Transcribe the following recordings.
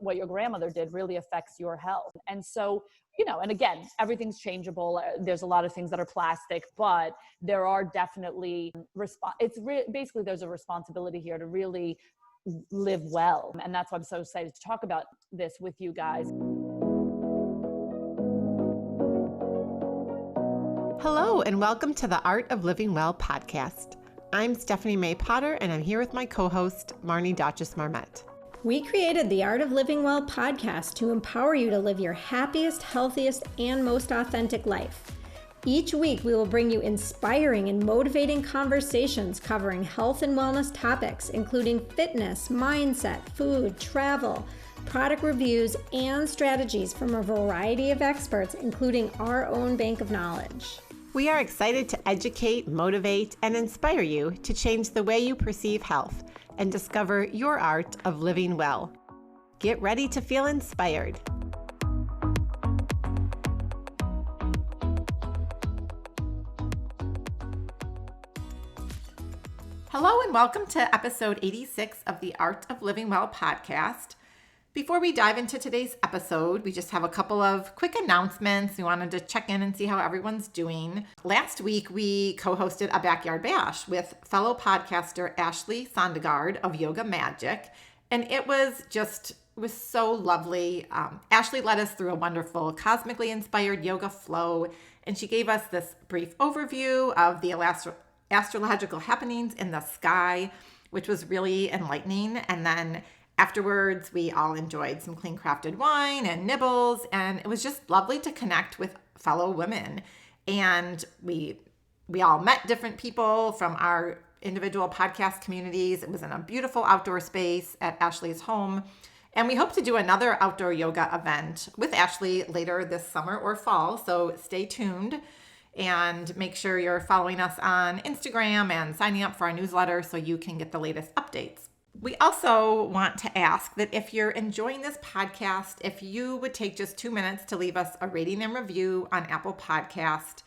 what your grandmother did really affects your health. And so, and again, everything's changeable. There's a lot of things that are plastic, but there are definitely basically there's a responsibility here to really live well. And that's why I'm so excited to talk about this with you guys. Hello, and welcome to the Art of Living Well podcast. I'm Stephanie May Potter, and I'm here with my co-host, Marnie Dotches-Marmette. We created the Art of Living Well podcast to empower you to live your happiest, healthiest, and most authentic life. Each week, we will bring you inspiring and motivating conversations covering health and wellness topics, including fitness, mindset, food, travel, product reviews, and strategies from a variety of experts, including our own bank of knowledge. We are excited to educate, motivate, and inspire you to change the way you perceive health and discover your art of living well. Get ready to feel inspired. Hello and welcome to episode 86 of the Art of Living Well podcast. Before we dive into today's episode, we just have a couple of quick announcements. We wanted to check in and see how everyone's doing. Last week, we co-hosted a Backyard Bash with fellow podcaster Ashley Sondegard of Yoga Magic, and it was so lovely. Ashley led us through a wonderful cosmically inspired yoga flow, and she gave us this brief overview of the astrological happenings in the sky, which was really enlightening. And then afterwards, we all enjoyed some clean crafted wine and nibbles, and it was just lovely to connect with fellow women. And we all met different people from our individual podcast communities. It was in a beautiful outdoor space at Ashley's home. And we hope to do another outdoor yoga event with Ashley later this summer or fall. So stay tuned and make sure you're following us on Instagram and signing up for our newsletter so you can get the latest updates. We also want to ask that if you're enjoying this podcast, if you would take just 2 minutes to leave us a rating and review on Apple Podcast.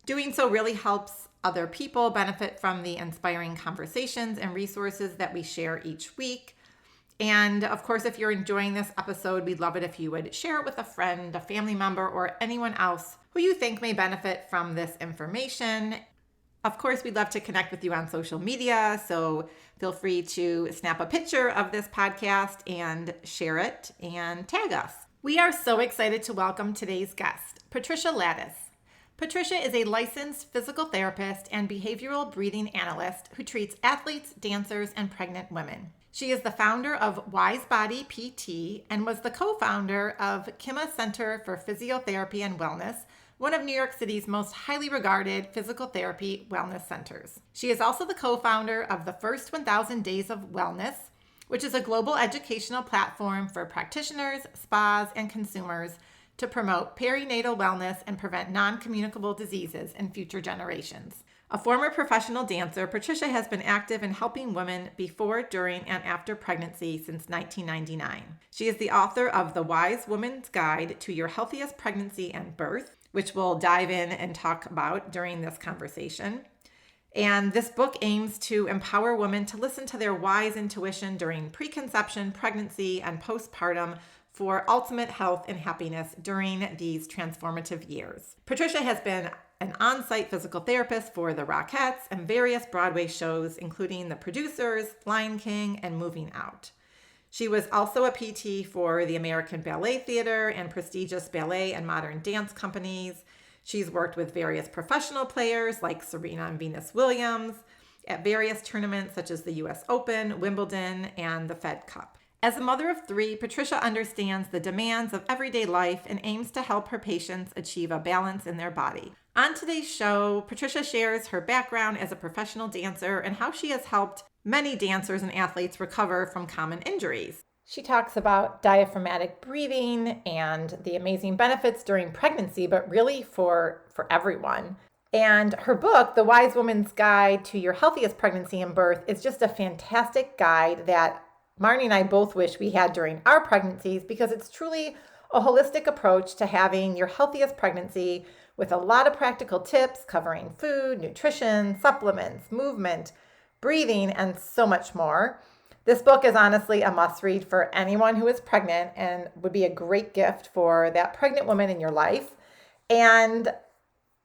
Doing so really helps other people benefit from the inspiring conversations and resources that we share each week. And of course, if you're enjoying this episode, we'd love it if you would share it with a friend, a family member, or anyone else who you think may benefit from this information. Of course, we'd love to connect with you on social media, so feel free to snap a picture of this podcast and share it and tag us. We are so excited to welcome today's guest, Patricia Ladis. Patricia is a licensed physical therapist and behavioral breathing analyst who treats athletes, dancers, and pregnant women. She is the founder of Wise Body PT and was the co-founder of Kima Center for Physiotherapy and Wellness, one of New York City's most highly regarded physical therapy wellness centers. She is also the co-founder of the First 1000 Days of Wellness, which is a global educational platform for practitioners, spas, and consumers to promote perinatal wellness and prevent non-communicable diseases in future generations. A former professional dancer, Patricia has been active in helping women before, during, and after pregnancy since 1999. She is the author of The Wise Woman's Guide to Your Healthiest Pregnancy and Birth, which we'll dive in and talk about during this conversation. And this book aims to empower women to listen to their wise intuition during preconception, pregnancy, and postpartum for ultimate health and happiness during these transformative years. Patricia has been an on-site physical therapist for the Rockettes and various Broadway shows, including The Producers, Lion King, and Moving Out. She was also a PT for the American Ballet Theatre and prestigious ballet and modern dance companies. She's worked with various professional players like Serena and Venus Williams at various tournaments such as the US Open, Wimbledon, and the Fed Cup. As a mother of 3, Patricia understands the demands of everyday life and aims to help her patients achieve a balance in their body. On today's show, Patricia shares her background as a professional dancer and how she has helped many dancers and athletes recover from common injuries. She talks about diaphragmatic breathing and the amazing benefits during pregnancy, but really for everyone. And her book, The Wise Woman's Guide to Your Healthiest Pregnancy and Birth, is just a fantastic guide that Marnie and I both wish we had during our pregnancies, because it's truly a holistic approach to having your healthiest pregnancy with a lot of practical tips covering food, nutrition, supplements, movement, breathing, and so much more. This book is honestly a must read for anyone who is pregnant and would be a great gift for that pregnant woman in your life. And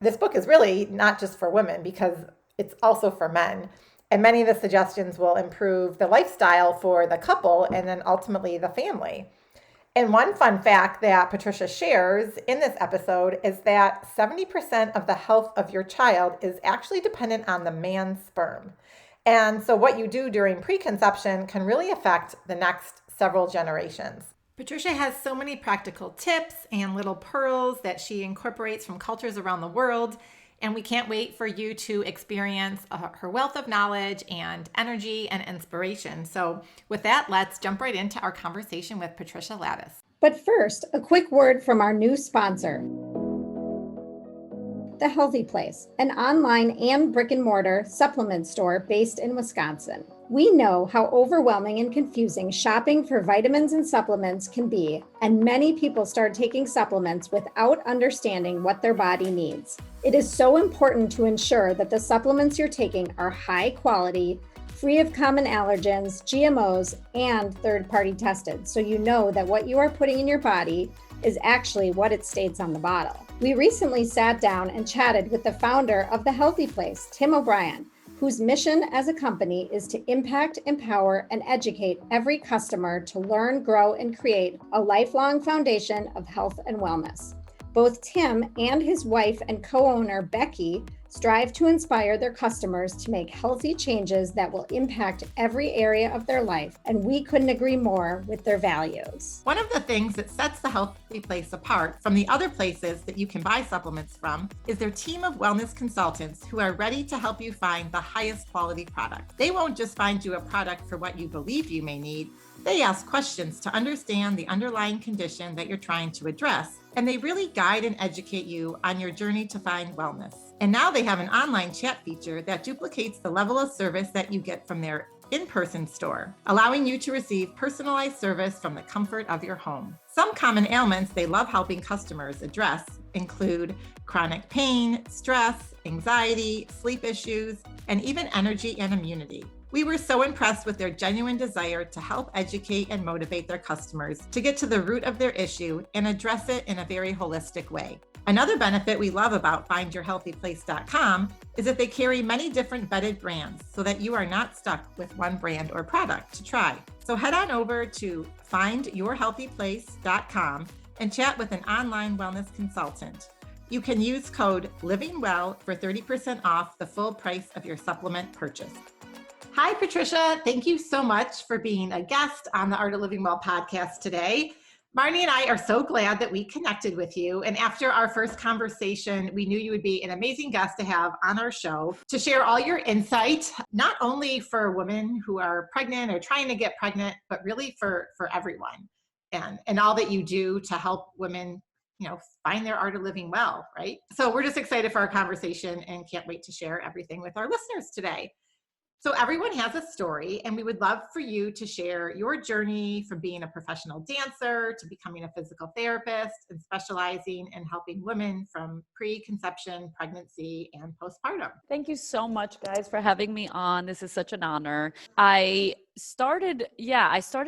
this book is really not just for women because it's also for men. And many of the suggestions will improve the lifestyle for the couple and then ultimately the family. And one fun fact that Patricia shares in this episode is that 70% of the health of your child is actually dependent on the man's sperm. And so what you do during preconception can really affect the next several generations. Patricia has so many practical tips and little pearls that she incorporates from cultures around the world. And we can't wait for you to experience her wealth of knowledge and energy and inspiration. So with that, let's jump right into our conversation with Patricia Ladis. But first, a quick word from our new sponsor, The Healthy Place, an online and brick and mortar supplement store based in Wisconsin. We know how overwhelming and confusing shopping for vitamins and supplements can be, and many people start taking supplements without understanding what their body needs. It is so important to ensure that the supplements you're taking are high quality, free of common allergens, GMOs, and third-party tested, so you know that what you are putting in your body is actually what it states on the bottle. We recently sat down and chatted with the founder of The Healthy Place, Tim O'Brien, whose mission as a company is to impact, empower, and educate every customer to learn, grow, and create a lifelong foundation of health and wellness. Both Tim and his wife and co-owner Becky strive to inspire their customers to make healthy changes that will impact every area of their life, and we couldn't agree more with their values. One of the things that sets the Healthy Place apart from the other places that you can buy supplements from is their team of wellness consultants who are ready to help you find the highest quality product. They won't just find you a product for what you believe you may need. They ask questions to understand the underlying condition that you're trying to address, and they really guide and educate you on your journey to find wellness. And now they have an online chat feature that duplicates the level of service that you get from their in-person store, allowing you to receive personalized service from the comfort of your home. Some common ailments they love helping customers address include chronic pain, stress, anxiety, sleep issues, and even energy and immunity. We were so impressed with their genuine desire to help educate and motivate their customers to get to the root of their issue and address it in a very holistic way. Another benefit we love about findyourhealthyplace.com is that they carry many different vetted brands so that you are not stuck with one brand or product to try. So head on over to findyourhealthyplace.com and chat with an online wellness consultant. You can use code LIVINGWELL for 30% off the full price of your supplement purchase. Hi, Patricia. Thank you so much for being a guest on the Art of Living Well podcast today. Marnie and I are so glad that we connected with you. And after our first conversation, we knew you would be an amazing guest to have on our show to share all your insight, not only for women who are pregnant or trying to get pregnant, but really for everyone and all that you do to help women, find their art of living well, right? So we're just excited for our conversation and can't wait to share everything with our listeners today. So everyone has a story, and we would love for you to share your journey from being a professional dancer to becoming a physical therapist and specializing in helping women from preconception, pregnancy, and postpartum. Thank you so much, guys, for having me on. This is such an honor. I started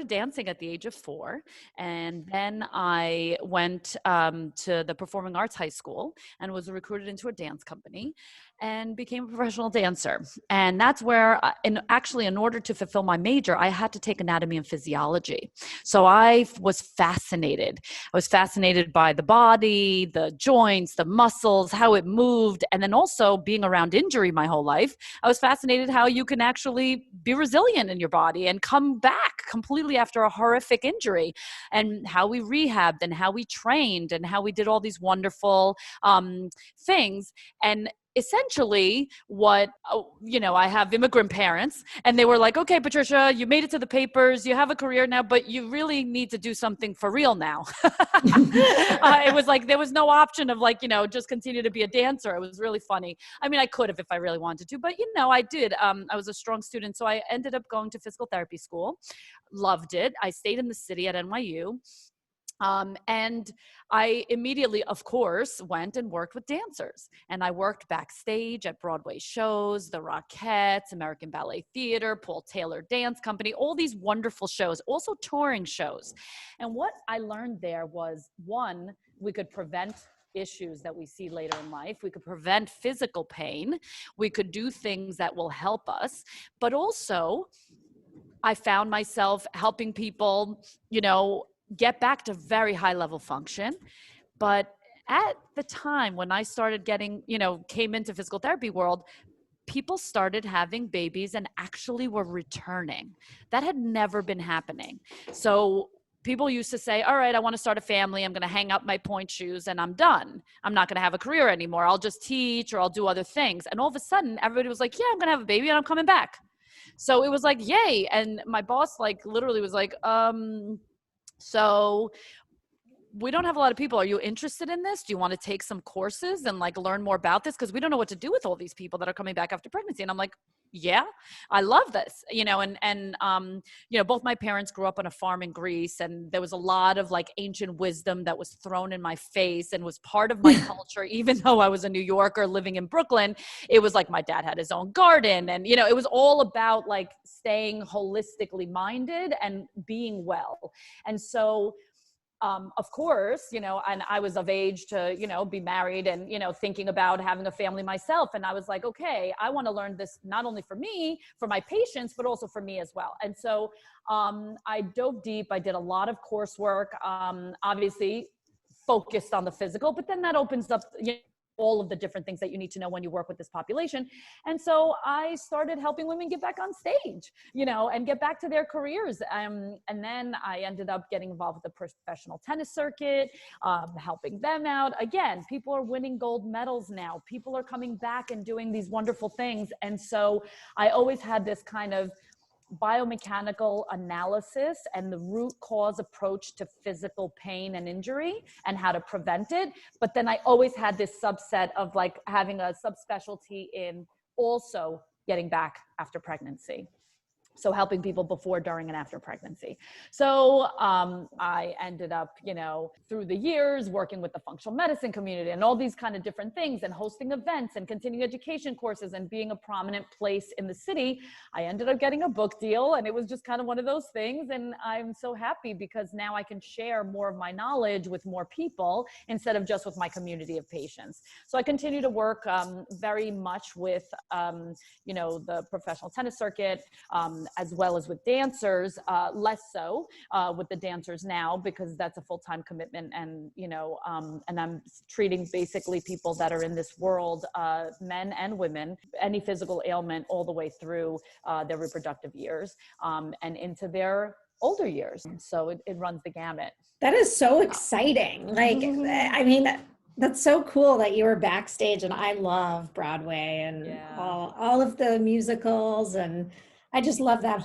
dancing at the age of 4, and then I went to the Performing Arts High School and was recruited into a dance company and became a professional dancer. And that's where, in order to fulfill my major, I had to take anatomy and physiology. So I was fascinated. I was fascinated by the body, the joints, the muscles, how it moved, and then also being around injury my whole life. I was fascinated how you can actually be resilient in your body and come back completely after a horrific injury, and how we rehabbed and how we trained and how we did all these wonderful things. And essentially I have immigrant parents, and they were like, okay, Patricia, you made it to the papers, you have a career now, but you really need to do something for real now. It was like, there was no option of just continue to be a dancer. It was really funny. I mean, I could have if I really wanted to, but I did. I was a strong student. So I ended up going to physical therapy school, loved it. I stayed in the city at NYU. And I immediately, of course, went and worked with dancers. And I worked backstage at Broadway shows, the Rockettes, American Ballet Theatre, Paul Taylor Dance Company, all these wonderful shows, also touring shows. And what I learned there was, one, we could prevent issues that we see later in life. We could prevent physical pain. We could do things that will help us. But also, I found myself helping people, get back to very high level function. But at the time when I started getting, came into physical therapy world, people started having babies and actually were returning. That had never been happening. So people used to say, all right, I want to start a family. I'm going to hang up my point shoes and I'm done. I'm not going to have a career anymore. I'll just teach or I'll do other things. And all of a sudden, everybody was like, yeah, I'm going to have a baby and I'm coming back. So it was like, yay. And my boss literally was like, so we don't have a lot of people. Are you interested in this? Do you want to take some courses and learn more about this? Because we don't know what to do with all these people that are coming back after pregnancy. And I'm like, yeah, I love this, both my parents grew up on a farm in Greece, and there was a lot of ancient wisdom that was thrown in my face and was part of my culture. Even though I was a New Yorker living in Brooklyn, it was my dad had his own garden, and, it was all about staying holistically minded and being well. And so, of course, and I was of age to, be married and, thinking about having a family myself. And I was like, okay, I want to learn this not only for me, for my patients, but also for me as well. And so I dove deep. I did a lot of coursework, obviously focused on the physical, but then that opens up, all of the different things that you need to know when you work with this population. And so I started helping women get back on stage, and get back to their careers. And then I ended up getting involved with the professional tennis circuit, helping them out. Again, people are winning gold medals now. People are coming back and doing these wonderful things. And so I always had this kind of biomechanical analysis and the root cause approach to physical pain and injury and how to prevent it. But then I always had this subset of having a subspecialty in also getting back after pregnancy. So helping people before, during, and after pregnancy. So I ended up, through the years working with the functional medicine community and all these kind of different things and hosting events and continuing education courses and being a prominent place in the city. I ended up getting a book deal, and it was just kind of one of those things. And I'm so happy because now I can share more of my knowledge with more people instead of just with my community of patients. So I continue to work very much with, the professional tennis circuit, as well as with dancers, less so with the dancers now because that's a full-time commitment. And, and I'm treating basically people that are in this world, men and women, any physical ailment all the way through their reproductive years and into their older years. So it runs the gamut. That is so exciting. I mean, that's so cool that you were backstage, and I love Broadway and all of the musicals, and I just love that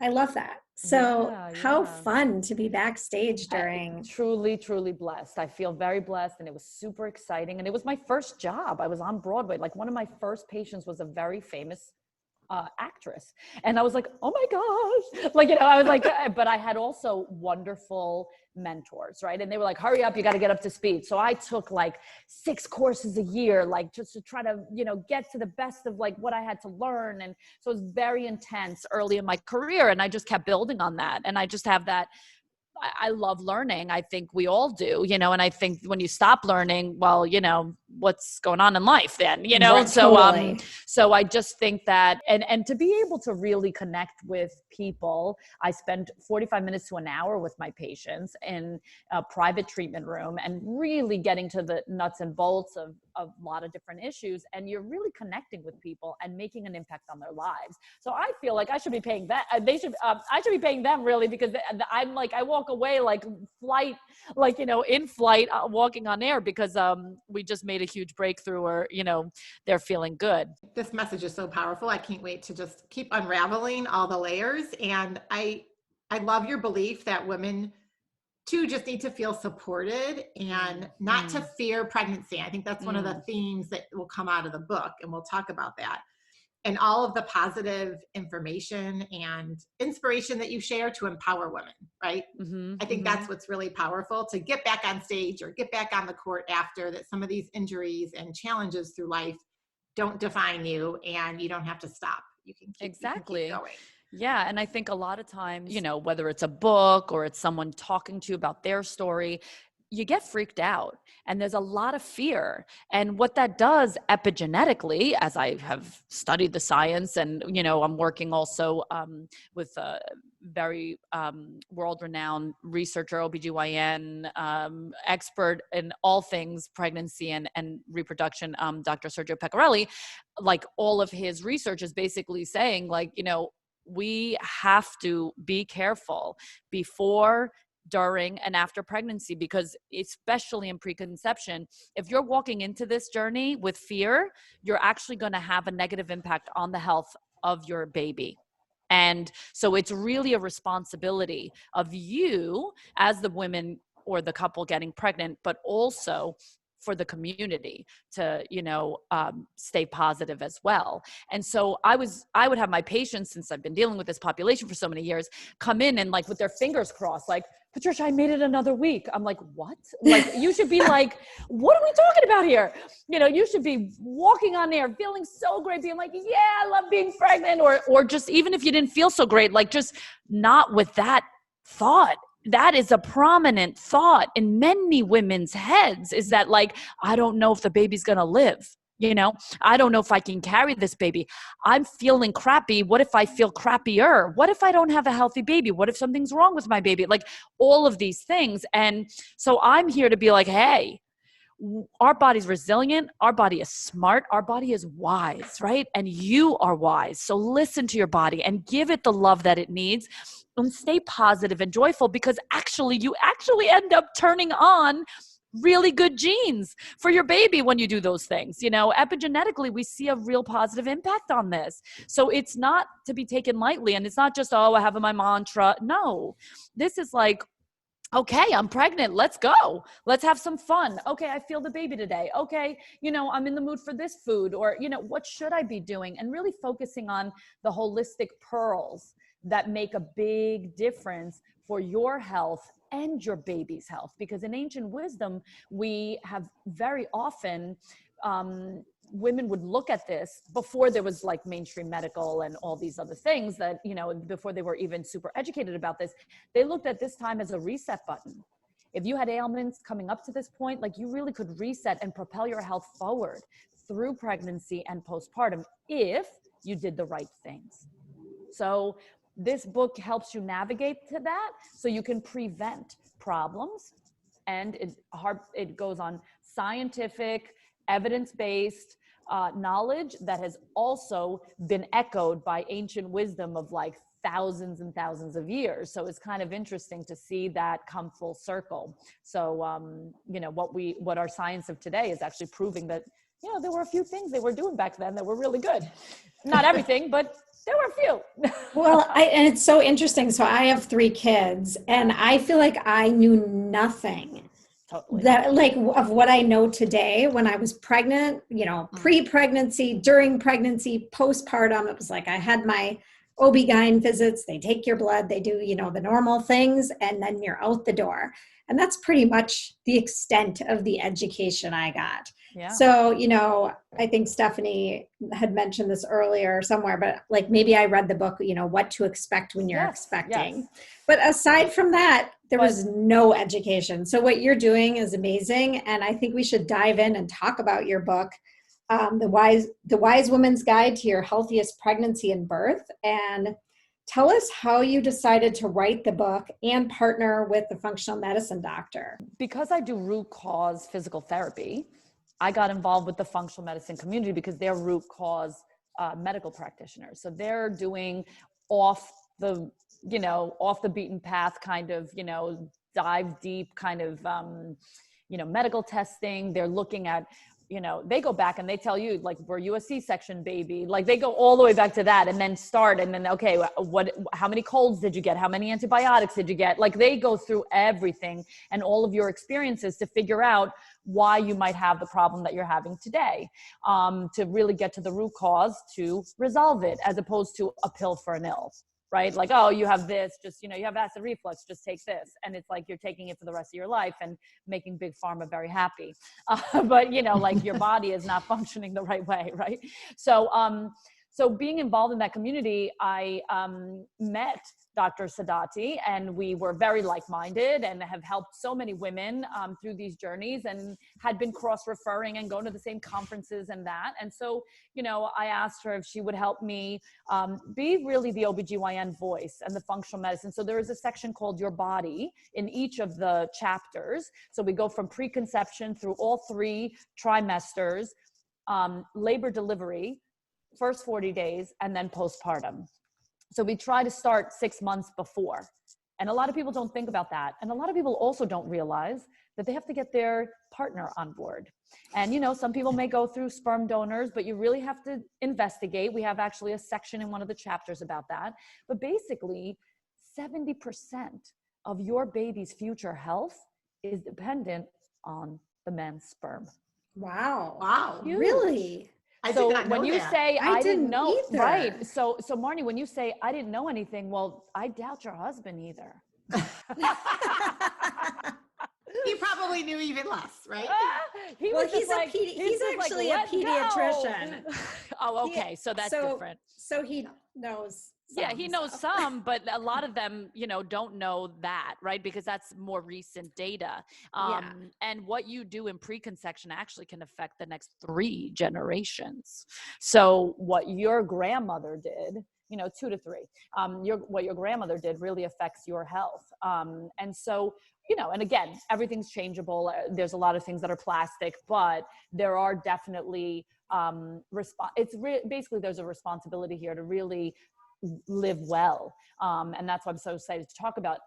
I love that. So how fun to be backstage during. Truly, truly blessed. I feel very blessed, and it was super exciting. And it was my first job. I was on Broadway. One of my first patients was a very famous actress. And I was like, oh my gosh. I was like, but I had also wonderful mentors, right? And they were like, hurry up, you got to get up to speed. So I took 6 courses a year, just to try to, get to the best of what I had to learn. And so it was very intense early in my career. And I just kept building on that. And I just have that. I love learning. I think we all do, and I think when you stop learning, well, what's going on in life then, Right, so, totally. So I just think that, and to be able to really connect with people, I spend 45 minutes to an hour with my patients in a private treatment room and really getting to the nuts and bolts of a lot of different issues. And you're really connecting with people and making an impact on their lives. So I feel like I should be paying that. I should be paying them really, because I'm I walk away flight, in flight, walking on air because we just made a huge breakthrough, or, they're feeling good. This message is so powerful. I can't wait to just keep unraveling all the layers. And I love your belief that women too just need to feel supported and not to fear pregnancy. I think that's one of the themes that will come out of the book, and we'll talk about that. and all of the positive information and inspiration that you share to empower women, right? I think that's what's really powerful, to get back on stage or get back on the court after that. Some of these injuries and challenges through life don't define you, and you don't have to stop. You can keep, Exactly. you can keep going. Yeah. And I think a lot of times, you know, whether it's a book or it's someone talking to you about their story, you get freaked out and there's a lot of fear. And what that does epigenetically, as I have studied the science, and, you know, I'm working also with a very world-renowned researcher, OBGYN expert in all things pregnancy and reproduction, Dr. Sergio Pecorelli. Like, all of his research is basically saying, like, you know, we have to be careful before, during, and after pregnancy, because especially in preconception, if you're walking into this journey with fear, you're actually going to have a negative impact on the health of your baby. And so it's really a responsibility of you as the women or the couple getting pregnant, but also for the community to, you know, stay positive as well. And so I would have my patients, since I've been dealing with this population for so many years, come in and, like, with their fingers crossed, like, Patricia, I made it another week. I'm like, what? Like, you should be like, what are we talking about here? You know, you should be walking on air, feeling so great, being like, yeah, I love being pregnant. Or just, even if you didn't feel so great, like, just not with that thought. That is a prominent thought in many women's heads, is that, like, I don't know if the baby's going to live. You know, I don't know if I can carry this baby. I'm feeling crappy. What if I feel crappier? What if I don't have a healthy baby? What if something's wrong with my baby? Like, all of these things. And so I'm here to be like, hey, our body's resilient. Our body is smart. Our body is wise, right? And you are wise. So listen to your body and give it the love that it needs, and stay positive and joyful, because you actually end up turning on really good genes for your baby when you do those things. You know, epigenetically, we see a real positive impact on this. So it's not to be taken lightly. And it's not just, oh, I have my mantra. No, this is like, okay, I'm pregnant. Let's go. Let's have some fun. Okay, I feel the baby today. Okay, you know, I'm in the mood for this food, or, you know, what should I be doing? And really focusing on the holistic pearls that make a big difference for your health and your baby's health. Because in ancient wisdom, we have very often, women would look at this before there was, like, mainstream medical and all these other things that, you know, before they were even super educated about this, they looked at this time as a reset button. If you had ailments coming up to this point, like, you really could reset and propel your health forward through pregnancy and postpartum if you did the right things. So this book helps you navigate to that, so you can prevent problems. And it goes on scientific, evidence-based knowledge that has also been echoed by ancient wisdom of, like, thousands and thousands of years. So it's kind of interesting to see that come full circle. So, you know, what our science of today is actually proving that, you know, there were a few things they were doing back then that were really good. Not everything, but there were a few. Well, and it's so interesting. So I have 3 kids, and I feel like I knew nothing Totally. that, like, of what I know today when I was pregnant, you know, pre-pregnancy, during pregnancy, postpartum. It was like, I had my OB-GYN visits, they take your blood, they do, you know, the normal things, and then you're out the door. And that's pretty much the extent of the education I got. Yeah. So, you know, I think Stephanie had mentioned this earlier somewhere, but, like, maybe I read the book, you know, What to Expect When You're Expecting. Yes. But aside from that, there was no education. So what you're doing is amazing. And I think we should dive in and talk about your book, The Wise Woman's Guide to Your Healthiest Pregnancy and Birth. And tell us how you decided to write the book and partner with the functional medicine doctor. Because I do root cause physical therapy, I got involved with the functional medicine community because they're root cause medical practitioners. So they're doing off the beaten path kind of, you know, dive deep kind of, you know, medical testing. They're looking at they go back and they tell you, like, were you a C-section baby? Like, they go all the way back to that and then start. And then, okay, how many colds did you get? How many antibiotics did you get? Like, they go through everything and all of your experiences to figure out why you might have the problem that you're having today, to really get to the root cause to resolve it, as opposed to a pill for an ill. Right? Like, oh, you have this, just, you have acid reflux, just take this. And it's like, you're taking it for the rest of your life and making Big Pharma very happy. But, like, your body is not functioning the right way. Right. So being involved in that community, I met Dr. Sadati, and we were very like-minded and have helped so many women through these journeys, and had been cross-referring and going to the same conferences and that. And so, I asked her if she would help me be really the OBGYN voice and the functional medicine. So there is a section called Your Body in each of the chapters. So we go from preconception through all 3 trimesters, labor delivery, first 40 days, and then postpartum. So we try to start 6 months before. And a lot of people don't think about that. And a lot of people also don't realize that they have to get their partner on board. And, some people may go through sperm donors, but you really have to investigate. We have actually a section in one of the chapters about that. But basically, 70% of your baby's future health is dependent on the man's sperm. Wow. Really? I did not know when you that. say I didn't know, either. right? So Marnie, when you say I didn't know anything, well, I doubt your husband either. He probably knew even less, right? He's actually a pediatrician. Oh, okay. So that's different. So he knows. Yeah, he knows some, but a lot of them, don't know that, right? Because that's more recent data. And what you do in preconception actually can affect the next 3 generations. So what your grandmother did, 2 to 3, what your grandmother did really affects your health. And so, and again, everything's changeable. There's a lot of things that are plastic, but there are definitely, basically there's a responsibility here to really live well. And that's why I'm so excited to talk about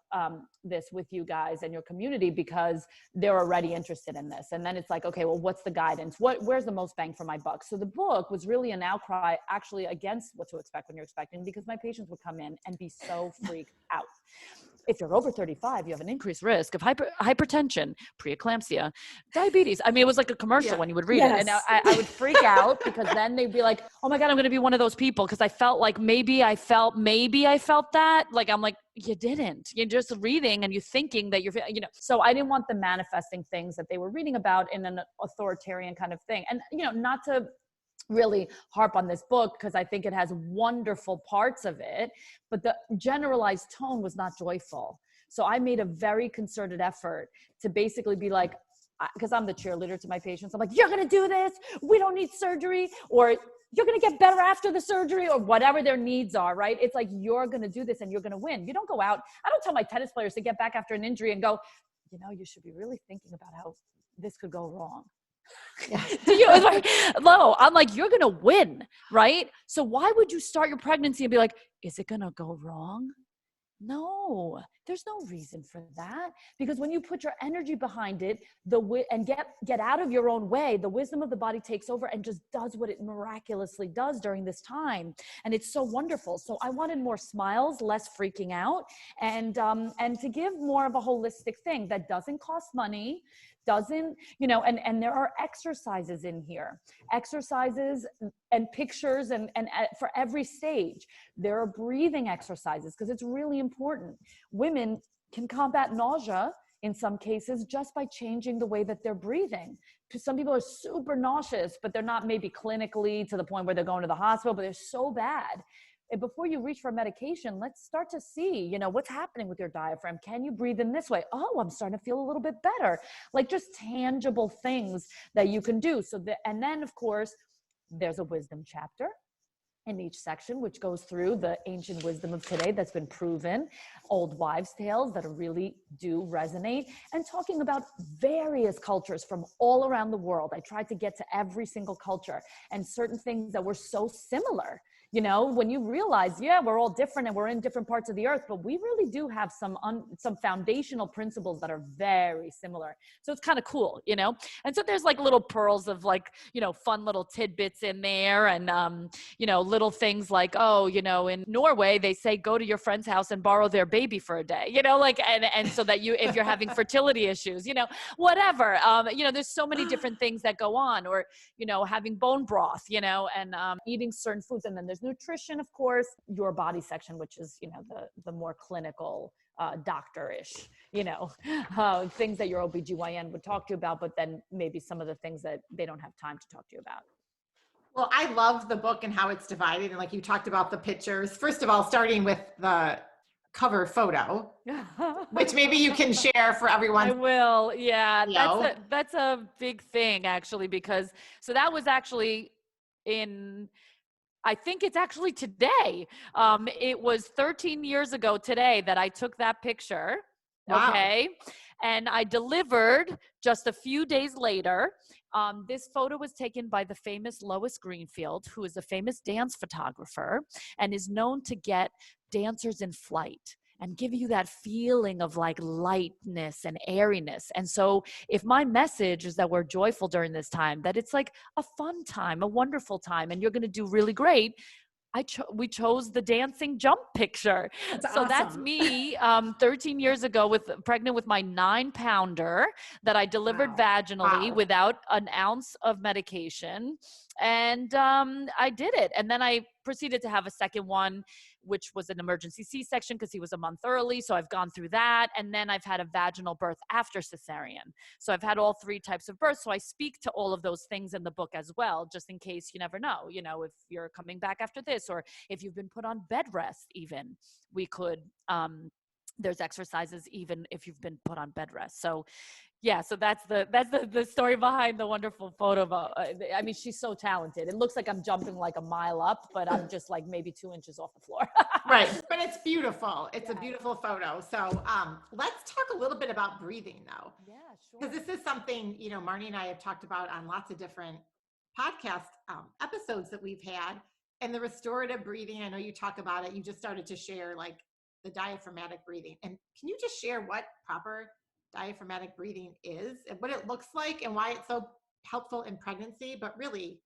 this with you guys and your community, because they're already interested in this. And then it's like, okay, well, what's the guidance? Where's the most bang for my buck? So the book was really an outcry actually against what to expect when you're expecting, because my patients would come in and be so freaked out. If you're over 35, you have an increased risk of hypertension, preeclampsia, diabetes. I mean, it was like a commercial when you would read it. And I would freak out, because then they'd be like, oh my God, I'm going to be one of those people. Because I felt like maybe I felt that. Like, I'm like, you didn't. You're just reading and you're thinking that you're, So I didn't want them manifesting things that they were reading about in an authoritarian kind of thing. And, not to really harp on this book, because I think it has wonderful parts of it, but the generalized tone was not joyful. So I made a very concerted effort to basically be like, because I'm the cheerleader to my patients, I'm like, you're going to do this. We don't need surgery, or you're going to get better after the surgery, or whatever their needs are, right? It's like, you're going to do this and you're going to win. You don't go out. I don't tell my tennis players to get back after an injury and go, you should be really thinking about how this could go wrong. I'm like, you're gonna win, right? So why would you start your pregnancy and be like, is it gonna go wrong? No, there's no reason for that, because when you put your energy behind it, and get out of your own way, the wisdom of the body takes over and just does what it miraculously does during this time, and it's so wonderful. So I wanted more smiles, less freaking out, and to give more of a holistic thing that doesn't cost money, doesn't, and there are exercises in here, exercises and pictures and for every stage. There are breathing exercises, because it's really important. Women can combat nausea in some cases just by changing the way that they're breathing. Some people are super nauseous, but they're not maybe clinically to the point where they're going to the hospital, but they're so bad. And before you reach for medication, let's start to see, what's happening with your diaphragm. Can you breathe in this way? Oh, I'm starting to feel a little bit better. Like, just tangible things that you can do. And then of course, there's a wisdom chapter in each section, which goes through the ancient wisdom of today that's been proven, old wives' tales that really do resonate, and talking about various cultures from all around the world. I tried to get to every single culture and certain things that were so similar. when you realize, we're all different and we're in different parts of the earth, but we really do have some foundational principles that are very similar. So it's kind of cool, and so there's like little pearls of like, fun little tidbits in there. And, little things like, in Norway, they say, go to your friend's house and borrow their baby for a day, and so that if you're having fertility issues, whatever, there's so many different things that go on, or, having bone broth, and eating certain foods. And then there's nutrition, of course, your body section, which is, the more clinical, doctor-ish, things that your OBGYN would talk to you about, but then maybe some of the things that they don't have time to talk to you about. Well, I love the book and how it's divided. And like you talked about the pictures, first of all, starting with the cover photo, which maybe you can share for everyone. I will. Yeah. That's a big thing actually, because so that was actually I think it's actually today. It was 13 years ago today that I took that picture. Wow. Okay. And I delivered just a few days later. This photo was taken by the famous Lois Greenfield, who is a famous dance photographer and is known to get dancers in flight and give you that feeling of like lightness and airiness. And so if my message is that we're joyful during this time, that it's like a fun time, a wonderful time, and you're going to do really great, we chose the dancing jump picture. That's so awesome. That's me 13 years ago pregnant with my 9-pounder that I delivered vaginally without an ounce of medication. And I did it. And then I proceeded to have a second one, which was an emergency C-section because he was a month early. So I've gone through that. And then I've had a vaginal birth after cesarean. So I've had all 3 types of births. So I speak to all of those things in the book as well, just in case you never know, if you're coming back after this, or if you've been put on bed rest, even we could, there's exercises even if you've been put on bed rest. So yeah, so that's the story behind the wonderful photo. I mean, she's so talented. It looks like I'm jumping like a mile up, but I'm just like maybe 2 inches off the floor. Right. But it's beautiful. It's a beautiful photo. So let's talk a little bit about breathing though. Yeah, sure. Because this is something, Marnie and I have talked about on lots of different podcast episodes that we've had. And the restorative breathing, I know you talk about it. You just started to share like the diaphragmatic breathing. And can you just share what proper diaphragmatic breathing is and what it looks like and why it's so helpful in pregnancy, but really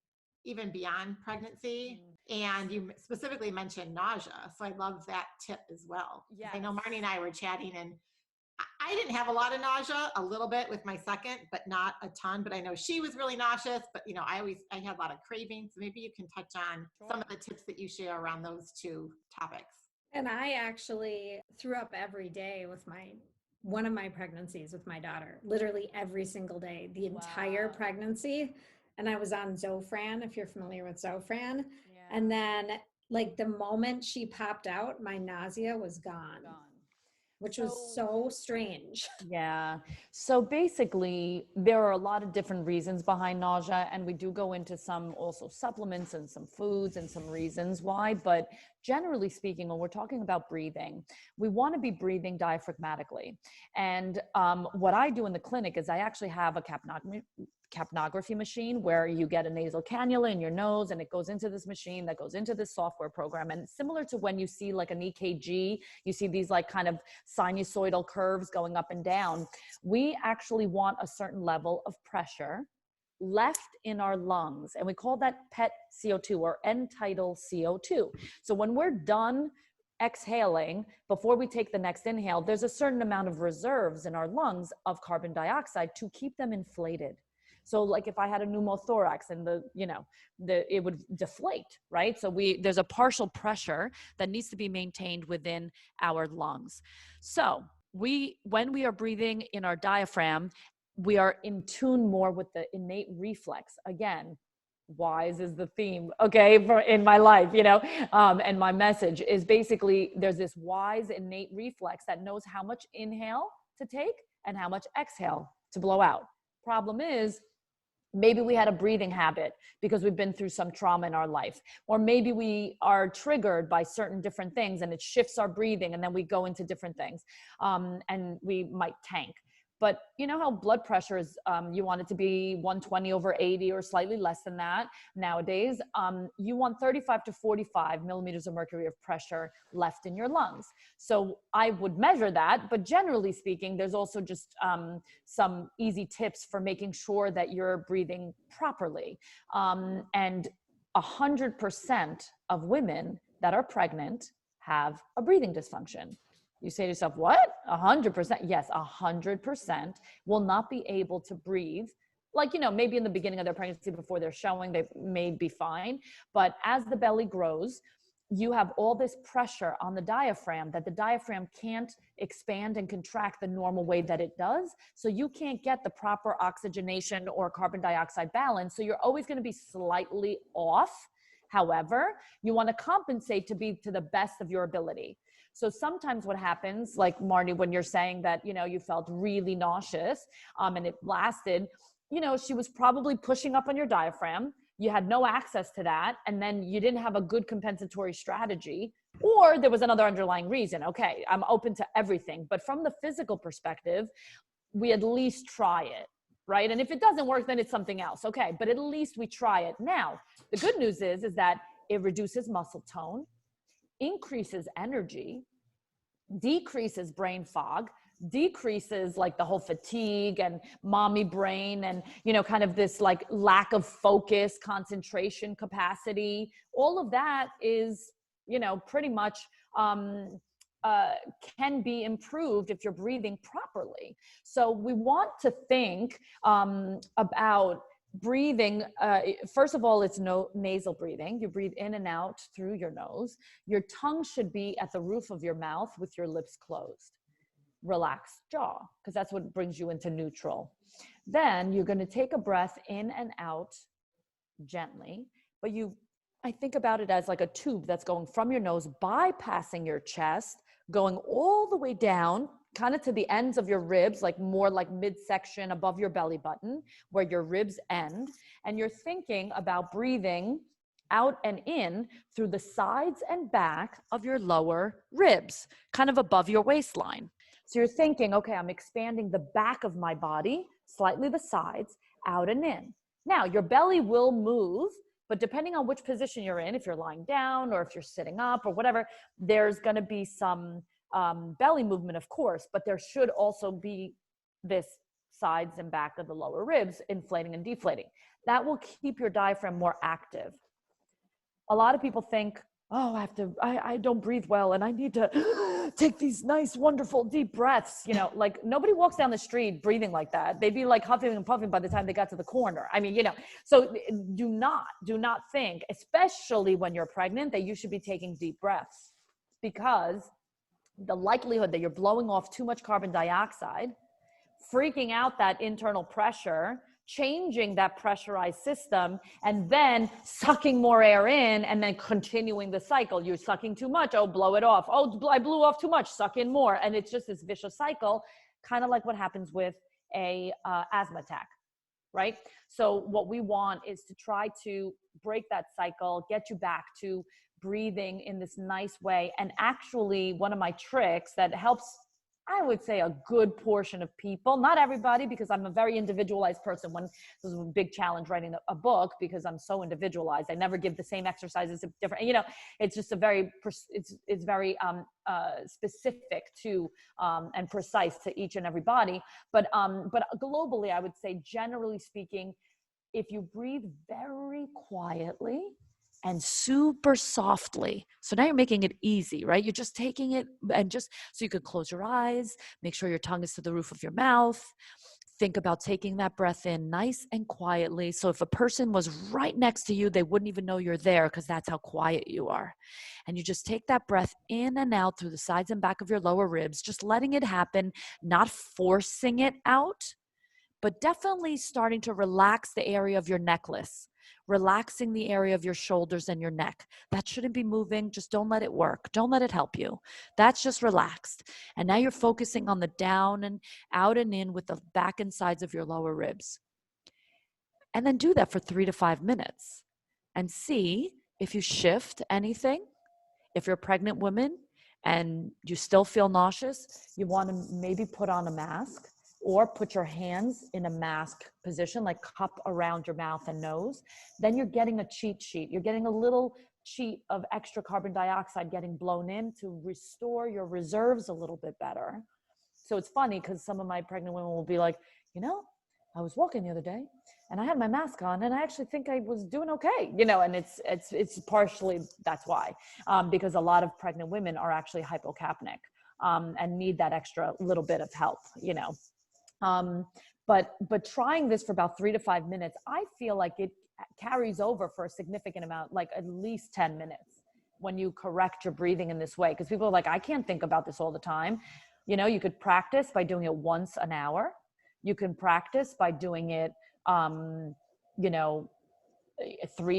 even beyond pregnancy? And you specifically mentioned nausea. So I love that tip as well. Yeah. I know Marnie and I were chatting and I didn't have a lot of nausea, a little bit with my second, but not a ton. But I know she was really nauseous, but I had a lot of cravings. So maybe you can touch on some of the tips that you share around those 2 topics. And I actually threw up every day with one of my pregnancies with my daughter, literally every single day, the entire pregnancy. And I was on Zofran, if you're familiar with Zofran. Yeah. And then like the moment she popped out, my nausea was gone. Which was so strange. Yeah. So basically, there are a lot of different reasons behind nausea, and we do go into some also supplements and some foods and some reasons why. But generally speaking, when we're talking about breathing, we want to be breathing diaphragmatically. And what I do in the clinic is I actually have a capnography machine where you get a nasal cannula in your nose and it goes into this machine that goes into this software program. And similar to when you see like an EKG, you see these like kind of sinusoidal curves going up and down. We actually want a certain level of pressure left in our lungs. And we call that PET CO2 or end-tidal CO2. So when we're done exhaling, before we take the next inhale, there's a certain amount of reserves in our lungs of carbon dioxide to keep them inflated. So like if I had a pneumothorax and it would deflate, right? So there's a partial pressure that needs to be maintained within our lungs. So when we are breathing in our diaphragm, we are in tune more with the innate reflex. Again, wise is the theme, okay, in my life, and my message is basically there's this wise innate reflex that knows how much inhale to take and how much exhale to blow out. Problem is, maybe we had a breathing habit because we've been through some trauma in our life, or maybe we are triggered by certain different things and it shifts our breathing and then we go into different things and we might tank. But you know how blood pressure is, you want it to be 120 over 80 or slightly less than that nowadays. You want 35 to 45 millimeters of mercury of pressure left in your lungs. So I would measure that, but generally speaking, there's also just some easy tips for making sure that you're breathing properly. And 100% of women that are pregnant have a breathing dysfunction. You say to yourself, what? 100%? Yes, 100% will not be able to breathe. Like, you know, maybe in the beginning of their pregnancy before they're showing, they may be fine. But as the belly grows, you have all this pressure on the diaphragm that the diaphragm can't expand and contract the normal way that it does. So you can't get the proper oxygenation or carbon dioxide balance. So you're always going to be slightly off. However, you want to compensate to be to the best of your ability. So sometimes what happens, like Marnie, when you're saying that, you know, you felt really nauseous and it lasted, you know, she was probably pushing up on your diaphragm. You had no access to that. And then you didn't have a good compensatory strategy, or there was another underlying reason. Okay, I'm open to everything. But from the physical perspective, we at least try it, right? And if it doesn't work, then it's something else. Okay, but at least we try it. Now, the good news is that it reduces muscle tone, increases energy, decreases brain fog, decreases like the whole fatigue and mommy brain and, you know, kind of this like lack of focus, concentration capacity. All of that is, you know, pretty much can be improved if you're breathing properly. So we want to think about breathing. First of all, it's nasal breathing. You breathe in and out through your nose. Your tongue should be at the roof of your mouth with your lips closed. Relaxed jaw, because that's what brings you into neutral. Then you're going to take a breath in and out gently, but I think about it as like a tube that's going from your nose, bypassing your chest, going all the way down, kind of to the ends of your ribs, like more like midsection above your belly button, where your ribs end. And you're thinking about breathing out and in through the sides and back of your lower ribs, kind of above your waistline. So you're thinking, okay, I'm expanding the back of my body, slightly the sides, out and in. Now, your belly will move, but depending on which position you're in, if you're lying down or if you're sitting up or whatever, there's going to be some belly movement, of course, but there should also be this sides and back of the lower ribs inflating and deflating. That will keep your diaphragm more active. A lot of people think, oh, I don't breathe well and I need to take these nice, wonderful, deep breaths. You know, like nobody walks down the street breathing like that. They'd be like huffing and puffing by the time they got to the corner. I mean, you know, so do not think, especially when you're pregnant, that you should be taking deep breaths, because the likelihood that you're blowing off too much carbon dioxide, freaking out that internal pressure, changing that pressurized system, and then sucking more air in and then continuing the cycle. You're sucking too much. Oh, blow it off. Oh, I blew off too much. Suck in more. And it's just this vicious cycle, kind of like what happens with a asthma attack, right? So what we want is to try to break that cycle, get you back to breathing in this nice way. And actually, one of my tricks that helps, I would say, a good portion of people, not everybody, because I'm a very individualized person. This was a big challenge writing a book, because I'm so individualized. I never give the same exercises, different, you know, it's just it's very specific to and precise to each and every body. But globally, I would say, generally speaking, if you breathe very quietly and super softly. So now you're making it easy, right? You're just taking it, and just so you could close your eyes, make sure your tongue is to the roof of your mouth. Think about taking that breath in nice and quietly. So if a person was right next to you, they wouldn't even know you're there, because that's how quiet you are. And you just take that breath in and out through the sides and back of your lower ribs, just letting it happen, not forcing it out, but definitely starting to relax the area of your necklace, relaxing the area of your shoulders and your neck. That shouldn't be moving. Just don't let it work. Don't let it help you. That's just relaxed. And now you're focusing on the down and out and in with the back and sides of your lower ribs. And then do that for 3 to 5 minutes and see if you shift anything. If you're a pregnant woman and you still feel nauseous, you want to maybe put on a mask or put your hands in a mask position, like cup around your mouth and nose. Then you're getting a cheat sheet. You're getting a little cheat of extra carbon dioxide getting blown in to restore your reserves a little bit better. So it's funny because some of my pregnant women will be like, I was walking the other day and I had my mask on and I actually think I was doing okay, and it's partially, that's why, because a lot of pregnant women are actually hypocapnic, and need that extra little bit of help, but trying this for about 3 to 5 minutes, I feel like it carries over for a significant amount, like at least 10 minutes when you correct your breathing in this way. Because people are like, I can't think about this all the time. You could practice by doing it once an hour. You can practice by doing it, 3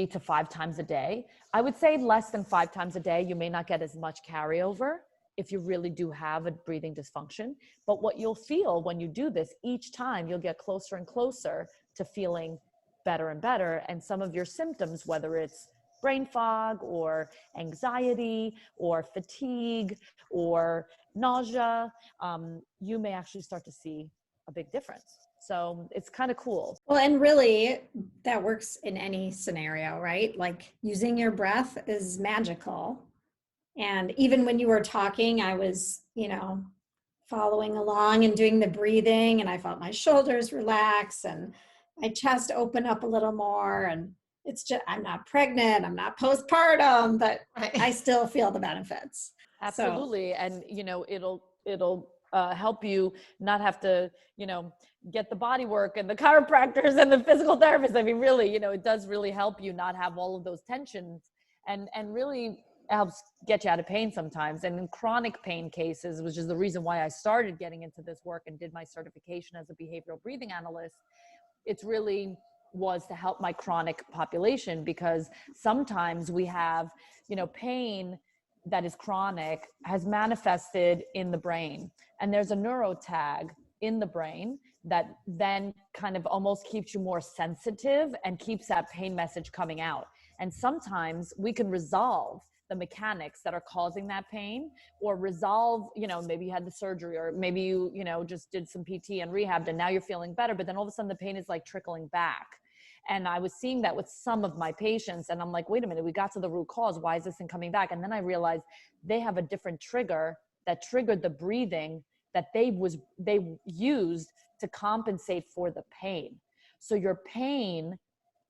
to 5 times a day. I would say less than 5 times a day. You may not get as much carryover if you really do have a breathing dysfunction. But what you'll feel when you do this, each time you'll get closer and closer to feeling better and better. And some of your symptoms, whether it's brain fog or anxiety or fatigue or nausea, you may actually start to see a big difference. So it's kind of cool. Well, and really that works in any scenario, right? Like using your breath is magical. And even when you were talking, I was, following along and doing the breathing, and I felt my shoulders relax and my chest open up a little more. And it's just, I'm not pregnant, I'm not postpartum, but I still feel the benefits. Absolutely. So. And, it'll help you not have to, get the body work and the chiropractors and the physical therapists. I mean, really, it does really help you not have all of those tensions, and really helps get you out of pain sometimes. And in chronic pain cases, which is the reason why I started getting into this work and did my certification as a behavioral breathing analyst, it's really was to help my chronic population, because sometimes we have, pain that is chronic has manifested in the brain, and there's a neurotag in the brain that then kind of almost keeps you more sensitive and keeps that pain message coming out. And sometimes we can resolve the mechanics that are causing that pain, or resolve, maybe you had the surgery, or maybe you, just did some PT and rehabbed and now you're feeling better, but then all of a sudden the pain is like trickling back. And I was seeing that with some of my patients, and I'm like, wait a minute, we got to the root cause. Why is this thing coming back? And then I realized they have a different trigger that triggered the breathing that they used to compensate for the pain. So your pain,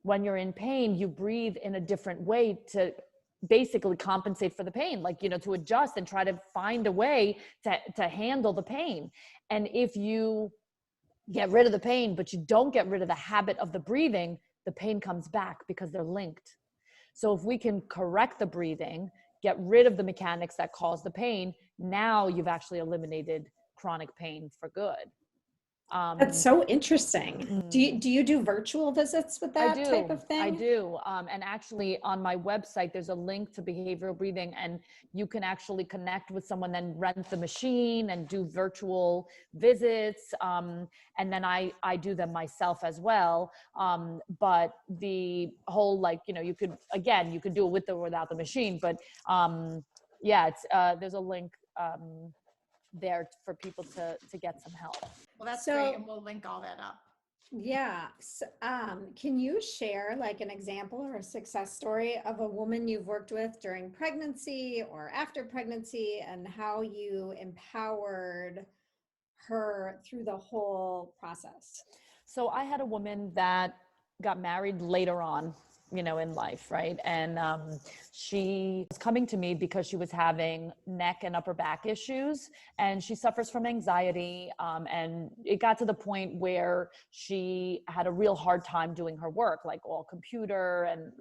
when you're in pain, you breathe in a different way to basically compensate for the pain, like, to adjust and try to find a way to handle the pain. And if you get rid of the pain, but you don't get rid of the habit of the breathing, the pain comes back because they're linked. So if we can correct the breathing, get rid of the mechanics that cause the pain, now you've actually eliminated chronic pain for good. That's so interesting. Do you do virtual visits with that type of thing? I do. And actually on my website, there's a link to behavioral breathing, and you can actually connect with someone, then rent the machine and do virtual visits. And then I do them myself as well. But the whole, you could do it with or without the machine, but it's, there's a link, there for people to get some help. Well, that's great, and we'll link all that up. Yeah. So, can you share like an example or a success story of a woman you've worked with during pregnancy or after pregnancy, and how you empowered her through the whole process? So I had a woman that got married later on, in life, right? And she was coming to me because she was having neck and upper back issues, and she suffers from anxiety. And it got to the point where she had a real hard time doing her work, like all computer and,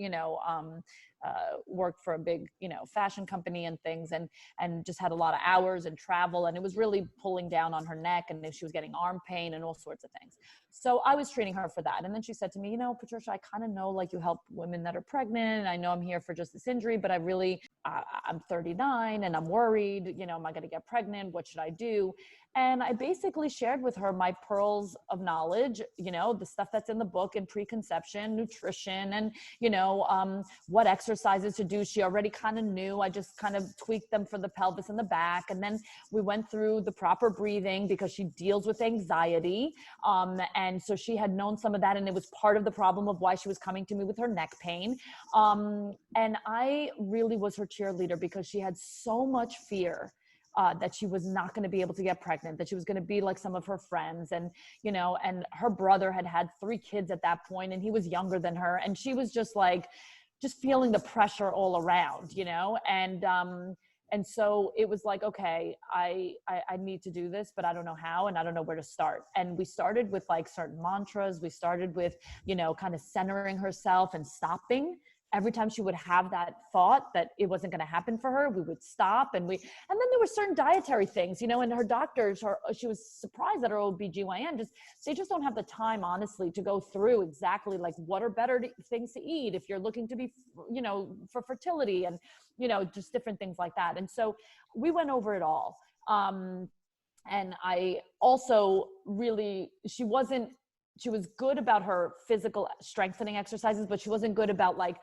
worked for a big, fashion company and things, and just had a lot of hours and travel. And it was really pulling down on her neck, and she was getting arm pain and all sorts of things. So I was treating her for that. And then she said to me, Patricia, I kind of know like you help women that are pregnant. I know I'm here for just this injury, but I'm 39 and I'm worried, am I going to get pregnant? What should I do? And I basically shared with her my pearls of knowledge, you know, the stuff that's in the book and preconception, nutrition, and, you know, what exercises to do. She already kind of knew. I just kind of tweaked them for the pelvis and the back. And then we went through the proper breathing because she deals with anxiety. And so she had known some of that, and it was part of the problem of why she was coming to me with her neck pain. And I really was her cheerleader because she had so much fear that she was not going to be able to get pregnant, that she was going to be like some of her friends. And, you know, and her brother had 3 kids at that point, and he was younger than her. And she was just like, just feeling the pressure all around, you know? And so it was like, okay, I need to do this, but I don't know how, and I don't know where to start. And we started with like certain mantras. We started with, you know, kind of centering herself and stopping. Every time she would have that thought that it wasn't going to happen for her, we would stop. And then there were certain dietary things, you know, and her doctors, she was surprised that her OBGYN they just don't have the time, honestly, to go through exactly like what are better things to eat if you're looking to be, you know, for fertility and, you know, just different things like that. And so we went over it all. And I also really, she was good about her physical strengthening exercises, but she wasn't good about like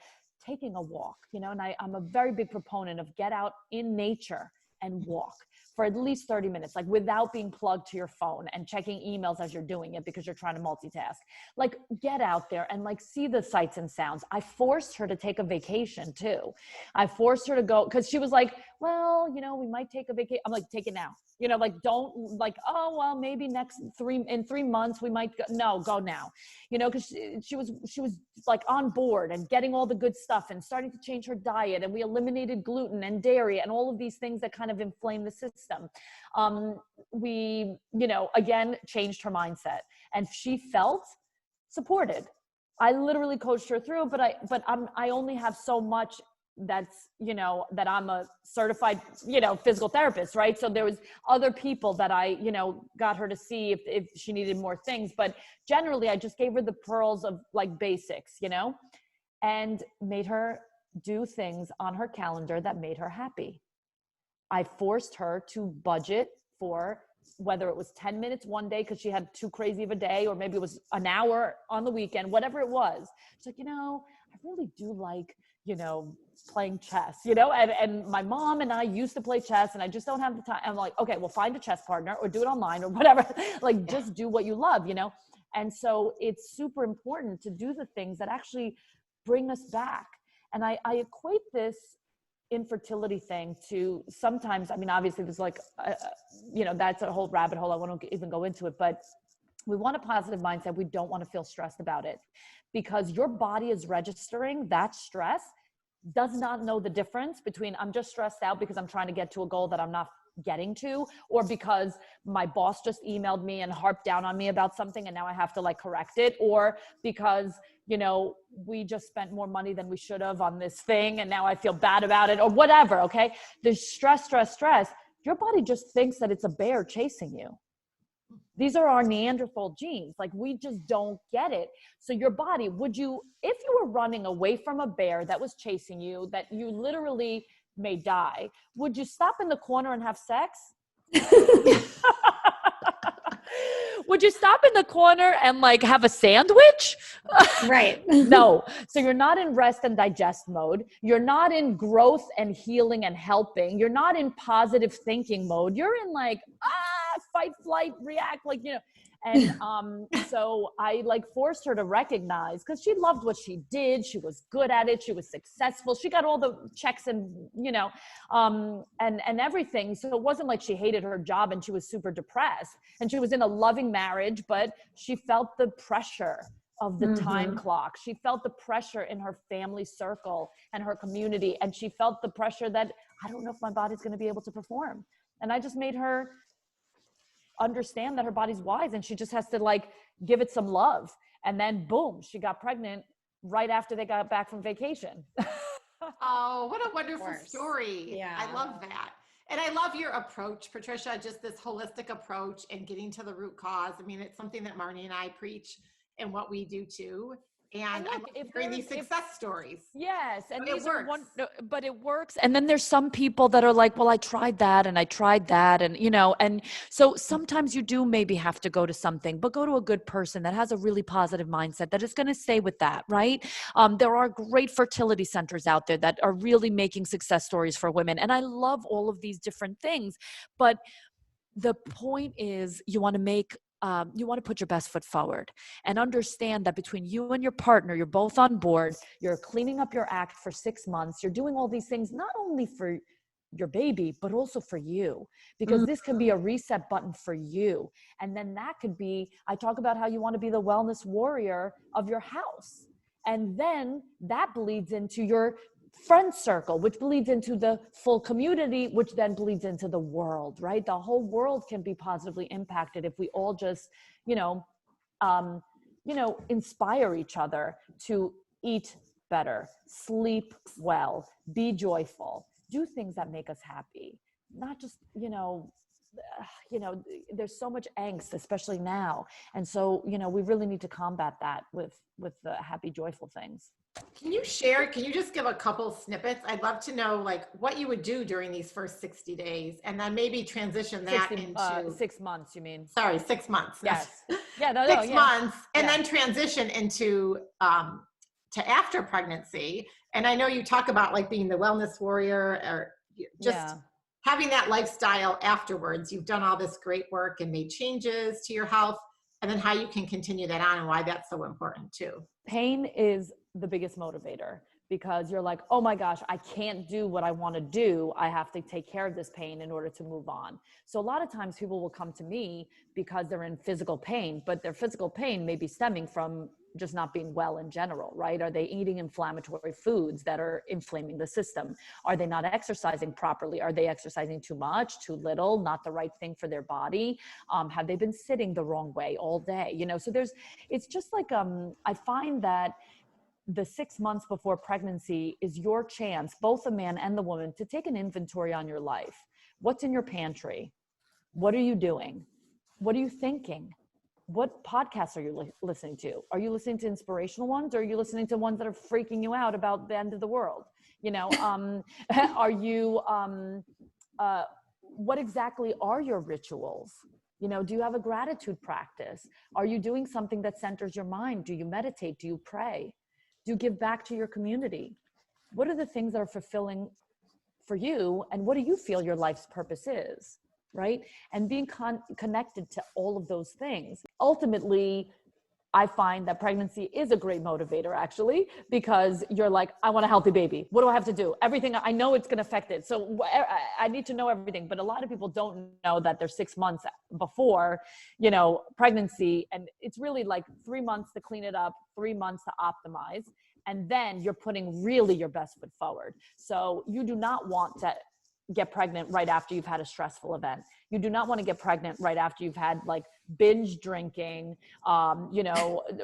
taking a walk, you know, and I'm a very big proponent of get out in nature and walk for at least 30 minutes, like without being plugged to your phone and checking emails as you're doing it because you're trying to multitask. Like get out there and like see the sights and sounds. I forced her to take a vacation too. I forced her to go because she was like, well, you know, we might take a vacation. I'm like, take it now. You know, like, don't like, oh, well, maybe in 3 months we might go. No, go now, you know, because she was like on board and getting all the good stuff and starting to change her diet. And we eliminated gluten and dairy and all of these things that kind of inflame the system. We, you know, again, changed her mindset, and she felt supported. I literally coached her through, but I only have so much that's, you know, that I'm a certified, you know, physical therapist, right? So there was other people that I, you know, got her to see if she needed more things, but generally I just gave her the pearls of like basics, you know, and made her do things on her calendar that made her happy. I forced her to budget for whether it was 10 minutes one day because she had too crazy of a day, or maybe it was an hour on the weekend, whatever it was. She's like, you know, I really do like, you know, playing chess, you know, and my mom and I used to play chess and I just don't have the time. I'm like, okay, well, find a chess partner or do it online or whatever. Like, just do what you love, you know? And so it's super important to do the things that actually bring us back. And I equate this infertility thing to sometimes, I mean, obviously there's like, you know, that's a whole rabbit hole. I won't even go into it, but we want a positive mindset. We don't want to feel stressed about it because your body is registering that stress, does not know the difference between I'm just stressed out because I'm trying to get to a goal that I'm not getting to, or because my boss just emailed me and harped down on me about something and now I have to like correct it, or because, you know, we just spent more money than we should have on this thing and now I feel bad about it, or whatever. Okay. There's stress. Your body just thinks that it's a bear chasing you. These are our Neanderthal genes. Like, we just don't get it. So your body, if you were running away from a bear that was chasing you, that you literally may die, would you stop in the corner and have sex? Would you stop in the corner and like have a sandwich? Right. No. So you're not in rest and digest mode. You're not in growth and healing and helping. You're not in positive thinking mode. You're in like, fight, flight, react, like, you know. And so I like forced her to recognize, because she loved what she did. She was good at it. She was successful. She got all the checks and, you know, and everything. So it wasn't like she hated her job and she was super depressed. And she was in a loving marriage, but she felt the pressure of the time clock. She felt the pressure in her family circle and her community. And she felt the pressure that I don't know if my body's going to be able to perform. And I just made her understand that her body's wise and she just has to like give it some love. And then boom, she got pregnant right after they got back from vacation. Oh, what a wonderful story. Yeah. I love that. And I love your approach, Patricia, just this holistic approach and getting to the root cause. I mean, it's something that Marnie and I preach and what we do too. And I'm hearing these success stories. Yes. And but these it works. but it works. And then there's some people that are like, well, I tried that and I tried that. And, and so sometimes you do maybe have to go to something, but go to a good person that has a really positive mindset that is going to stay with that, right? There are great fertility centers out there that are really making success stories for women. And I love all of these different things. But the point is you want to put your best foot forward and understand that between you and your partner, you're both on board, you're cleaning up your act for 6 months, you're doing all these things, not only for your baby, but also for you, because this can be a reset button for you. And then that could be, I talk about how you want to be the wellness warrior of your house. And then that bleeds into your friend circle, which bleeds into the full community, which then bleeds into the world, right? The whole world can be positively impacted if we all just, inspire each other to eat better, sleep well, be joyful, do things that make us happy, not just, there's so much angst, especially now. And so, we really need to combat that with the happy, joyful things. Can you just give a couple snippets? I'd love to know like what you would do during these first 60 days and then maybe transition that into 6 months, you mean? Sorry, 6 months. Yes. Yeah, 6 months and then transition into to after pregnancy. And I know you talk about like being the wellness warrior or just having that lifestyle afterwards. You've done all this great work and made changes to your health, and then how you can continue that on and why that's so important too. Pain is the biggest motivator, because you're like, oh my gosh, I can't do what I want to do. I have to take care of this pain in order to move on. So a lot of times people will come to me because they're in physical pain, but their physical pain may be stemming from just not being well in general, right? Are they eating inflammatory foods that are inflaming the system? Are they not exercising properly? Are they exercising too much, too little, not the right thing for their body? Have they been sitting the wrong way all day? So it's just like, I find that the 6 months before pregnancy is your chance, both the man and the woman, to take an inventory on your life. What's in your pantry? What are you doing? What are you thinking? What podcasts are you listening to? Are you listening to inspirational ones, or are you listening to ones that are freaking you out about the end of the world? Are you, what exactly are your rituals? Do you have a gratitude practice? Are you doing something that centers your mind? Do you meditate? Do you pray? Do you give back to your community? What are the things that are fulfilling for you? And what do you feel your life's purpose is, right? And being connected to all of those things. Ultimately, I find that pregnancy is a great motivator, actually, because you're like, I want a healthy baby. What do I have to do? Everything, I know it's going to affect it. So I need to know everything. But a lot of people don't know that they're 6 months before, pregnancy. And it's really like 3 months to clean it up, 3 months to optimize. And then you're putting really your best foot forward. So you do not want to get pregnant right after you've had a stressful event. You do not want to get pregnant right after you've had like binge drinking,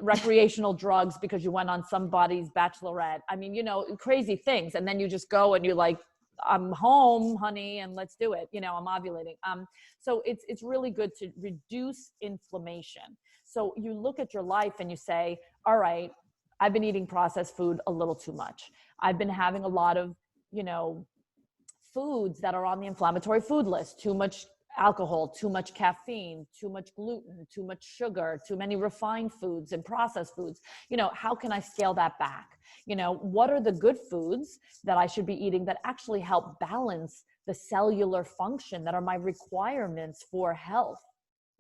recreational drugs because you went on somebody's bachelorette. I mean, crazy things. And then you just go and you're like, I'm home, honey, and let's do it. I'm ovulating. So it's really good to reduce inflammation. So you look at your life and you say, all right, I've been eating processed food a little too much. I've been having a lot of, foods that are on the inflammatory food list, too much alcohol, too much caffeine, too much gluten, too much sugar, too many refined foods and processed foods. How can I scale that back? What are the good foods that I should be eating that actually help balance the cellular function that are my requirements for health?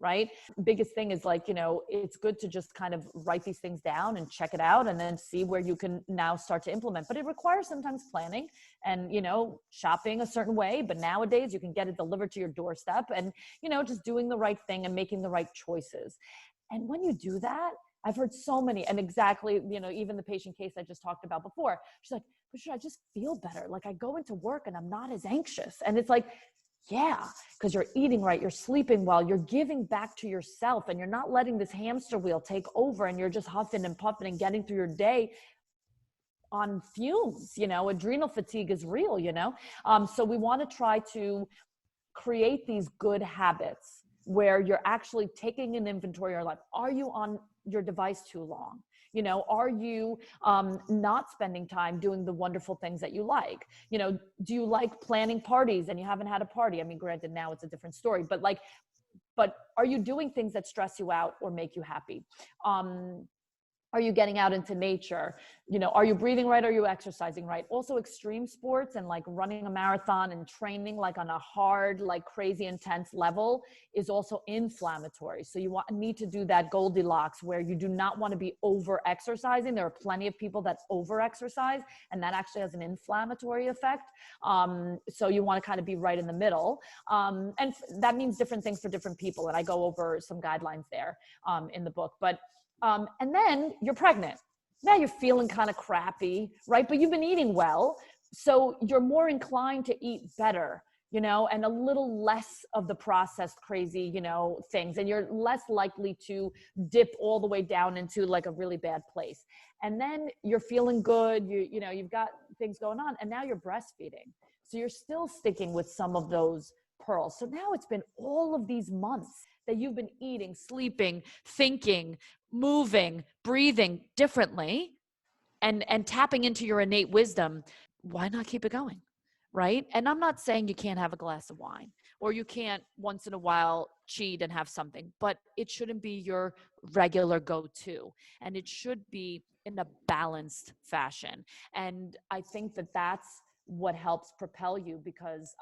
Right? Biggest thing is like, it's good to just kind of write these things down and check it out and then see where you can now start to implement. But it requires sometimes planning and, shopping a certain way. But nowadays you can get it delivered to your doorstep and, just doing the right thing and making the right choices. And when you do that, I've heard so many, and exactly, even the patient case I just talked about before, she's like, Patricia, I just feel better. Like I go into work and I'm not as anxious. And it's like, yeah, because you're eating right, you're sleeping well, you're giving back to yourself, and you're not letting this hamster wheel take over, and you're just huffing and puffing and getting through your day on fumes. Adrenal fatigue is real, so we want to try to create these good habits where you're actually taking an inventory of your life. Are you on your device too long? You know, are you not spending time doing the wonderful things that you like? You know, do you like planning parties and you haven't had a party? I mean, granted, now it's a different story, but are you doing things that stress you out or make you happy? Are you getting out into nature? You know, are you breathing right? Are you exercising right? Also extreme sports and like running a marathon and training like on a hard, like crazy intense level is also inflammatory. So you need to do that Goldilocks where you do not want to be over exercising. There are plenty of people that over exercise and that actually has an inflammatory effect. So you want to kind of be right in the middle. And that means different things for different people. And I go over some guidelines there in the book, and then you're pregnant. Now you're feeling kind of crappy, right? But you've been eating well. So you're more inclined to eat better, you know, and a little less of the processed crazy, you know, things. And you're less likely to dip all the way down into like a really bad place. And then you're feeling good. You know, you've got things going on and now you're breastfeeding. So you're still sticking with some of those pearls. So now it's been all of these months that you've been eating, sleeping, thinking, moving, breathing differently and tapping into your innate wisdom. Why not keep it going? Right? And I'm not saying you can't have a glass of wine or you can't once in a while cheat and have something, but it shouldn't be your regular go-to. And it should be in a balanced fashion. And I think that that's what helps propel you because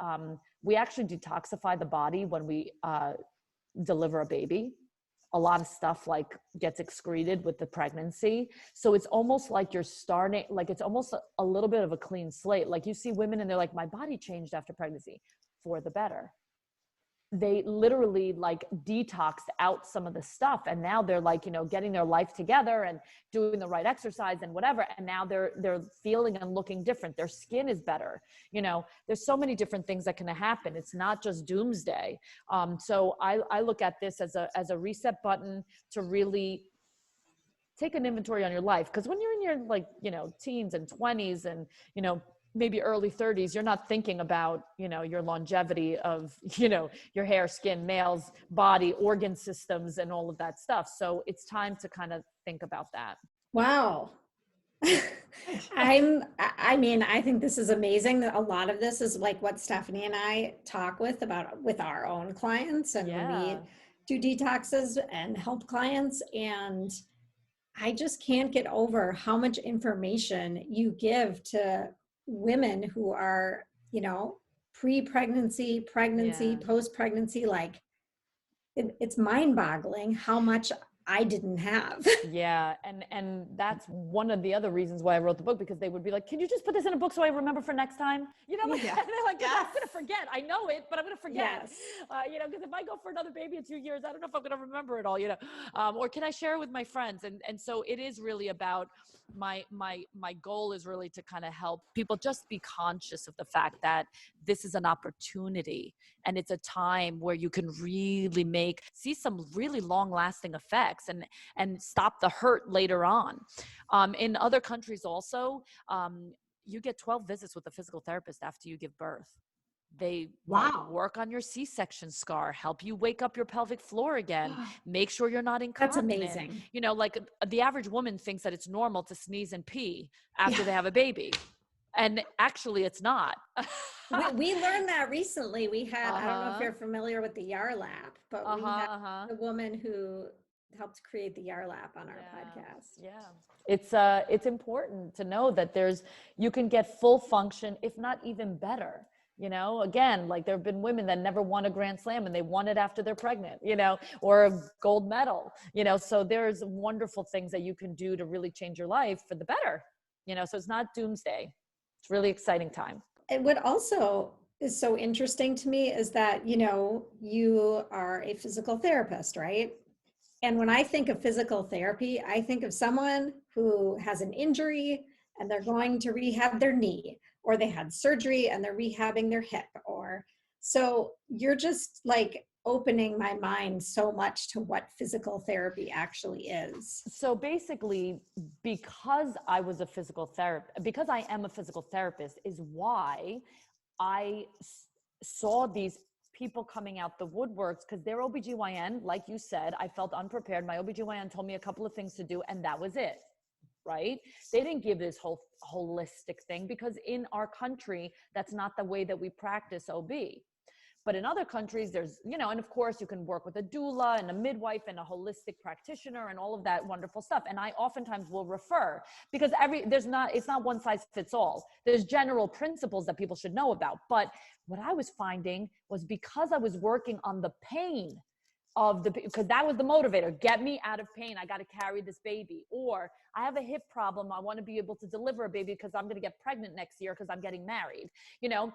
we actually detoxify the body when we deliver a baby. A lot of stuff like gets excreted with the pregnancy. So it's almost like you're starting, like it's almost a little bit of a clean slate. Like you see women and they're like, my body changed after pregnancy for the better. They literally like detoxed out some of the stuff. And now they're like, you know, getting their life together and doing the right exercise and whatever. And now they're feeling and looking different. Their skin is better. You know, there's so many different things that can happen. It's not just doomsday. So I look at this as a reset button to really take an inventory on your life. Because when you're in your like, you know, teens and 20s and, you know, maybe early 30s, you're not thinking about, you know, your longevity of, you know, your hair, skin, nails, body, organ systems, and all of that stuff. So it's time to kind of think about that. Wow. I mean, I think this is amazing. A lot of this is like what Stephanie and I talk with our own clients and when we do detoxes and help clients. And I just can't get over how much information you give to women who are, you know, pre-pregnancy, pregnancy, post-pregnancy. Like it's mind-boggling how much I didn't have. Yeah. And that's one of the other reasons why I wrote the book, because they would be like, can you just put this in a book so I remember for next time? You know, like, and they're like, I'm going to forget. I know it, but I'm going to forget. Yes. You know, because if I go for another baby in 2 years, I don't know if I'm going to remember it all, you know, or can I share it with my friends? And so it is really about my goal is really to kind of help people just be conscious of the fact that this is an opportunity and it's a time where you can really see some really long lasting effects and stop the hurt later on. In other countries also, you get 12 visits with a physical therapist after you give birth. They work on your C-section scar, help you wake up your pelvic floor again, make sure you're not incontinent. That's amazing. You know, like the average woman thinks that it's normal to sneeze and pee after they have a baby. And actually it's not. we learned that recently. We had, I don't know if you're familiar with the YAR lap, but we had a woman who helped create the YAR lap on our podcast. Yeah. It's important to know that you can get full function, if not even better. You know, again, like there have been women that never won a Grand Slam and they won it after they're pregnant, you know, or a gold medal, you know, so there's wonderful things that you can do to really change your life for the better, you know, so it's not doomsday. It's really exciting time. And what also is so interesting to me is that, you know, you are a physical therapist, right? And when I think of physical therapy, I think of someone who has an injury and they're going to rehab their knee, or they had surgery and they're rehabbing their hip, so you're just like opening my mind so much to what physical therapy actually is. So basically, because I am a physical therapist is why I saw these people coming out the woodworks because their OBGYN, like you said, I felt unprepared. My OBGYN told me a couple of things to do and that was it, right? They didn't give this whole holistic thing because in our country, that's not the way that we practice OB. But in other countries, there's, and of course you can work with a doula and a midwife and a holistic practitioner and all of that wonderful stuff. And I oftentimes will refer because it's not one size fits all. There's general principles that people should know about. But what I was finding was because I was working on the pain because that was the motivator, get me out of pain. I got to carry this baby, or I have a hip problem. I want to be able to deliver a baby because I'm going to get pregnant next year because I'm getting married, then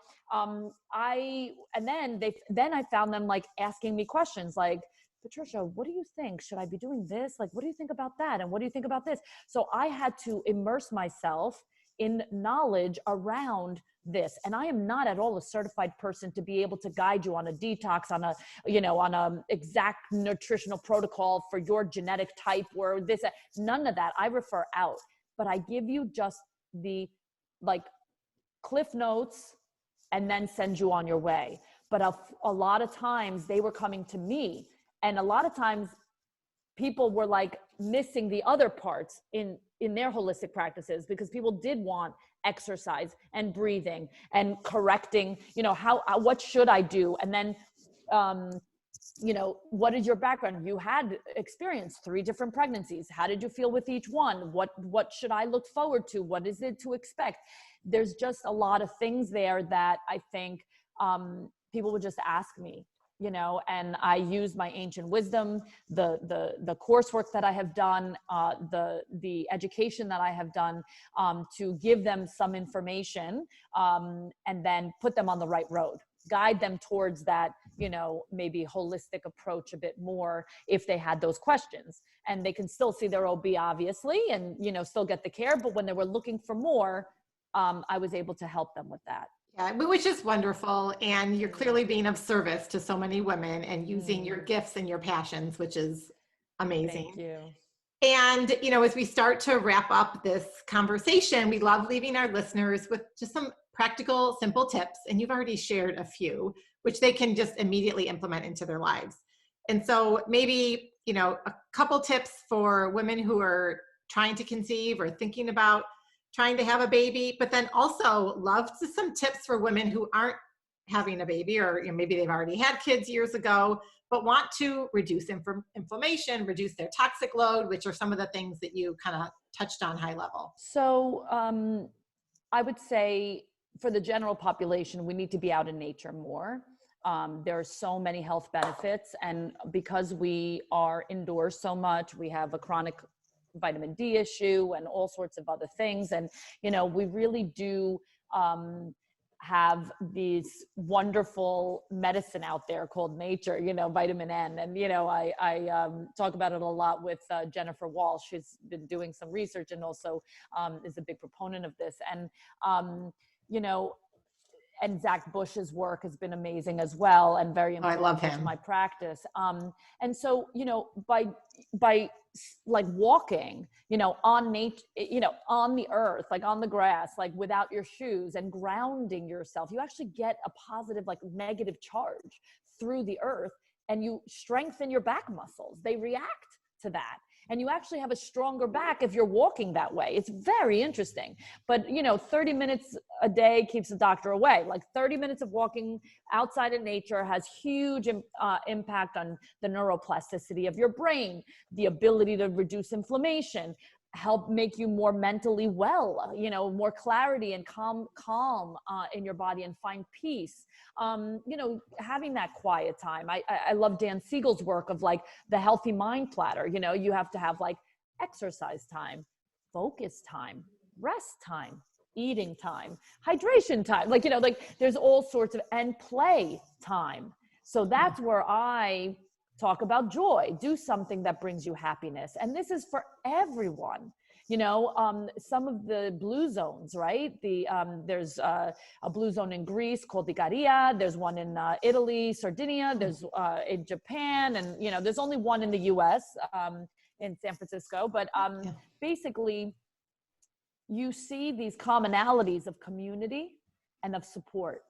I found them like asking me questions like, Patricia, what do you think? Should I be doing this? Like, what do you think about that? And what do you think about this? So I had to immerse myself in knowledge around this. And I am not at all a certified person to be able to guide you on a detox, on a exact nutritional protocol for your genetic type or this, none of that. I refer out, but I give you just the cliff notes and then send you on your way. But a lot of times they were coming to me, and a lot of times people were like missing the other parts in their holistic practices because people did want exercise and breathing and correcting, what should I do? And then, what is your background? You had experienced 3 different pregnancies. How did you feel with each one? What should I look forward to? What is it to expect? There's just a lot of things there that I think people would just ask me, and I use my ancient wisdom, the coursework that I have done, the education that I have done, to give them some information, and then put them on the right road, guide them towards that, maybe holistic approach a bit more if they had those questions. And they can still see their OB obviously, and, still get the care. But when they were looking for more, I was able to help them with that. Yeah, which is wonderful. And you're clearly being of service to so many women and using your gifts and your passions, which is amazing. Thank you. And, as we start to wrap up this conversation, we love leaving our listeners with just some practical, simple tips. And you've already shared a few, which they can just immediately implement into their lives. And so maybe, a couple tips for women who are trying to conceive or thinking about trying to have a baby, but then also love to some tips for women who aren't having a baby, or maybe they've already had kids years ago, but want to reduce inflammation, reduce their toxic load, which are some of the things that you kind of touched on high level. So I would say for the general population, we need to be out in nature more. There are so many health benefits, and because we are indoors so much, we have a chronic vitamin D issue and all sorts of other things. And, we really do have these wonderful medicine out there called nature, vitamin N. And, I talk about it a lot with Jennifer Walsh. She's been doing some research and also is a big proponent of this. And, and Zach Bush's work has been amazing as well, and very important to my practice. And so, by like walking, on nature, on the earth, like on the grass, like without your shoes, and grounding yourself, you actually get a positive, like negative charge through the earth, and you strengthen your back muscles. They react to that. And you actually have a stronger back if you're walking that way. It's very interesting. But, 30 minutes a day keeps the doctor away. Like 30 minutes of walking outside in nature has huge impact on the neuroplasticity of your brain, the ability to reduce inflammation, help make you more mentally well, more clarity and calm in your body, and find peace. Having that quiet time. I love Dan Siegel's work of like the healthy mind platter. You have to have like exercise time, focus time, rest time, eating time, hydration time, like there's all sorts of, and play time. So that's where I talk about joy. Do something that brings you happiness. And this is for everyone. Some of the blue zones, right? There's a blue zone in Greece called the Garia. There's one in Italy, Sardinia. There's in Japan. And, there's only one in the US, in San Francisco. But basically, you see these commonalities of community and of support.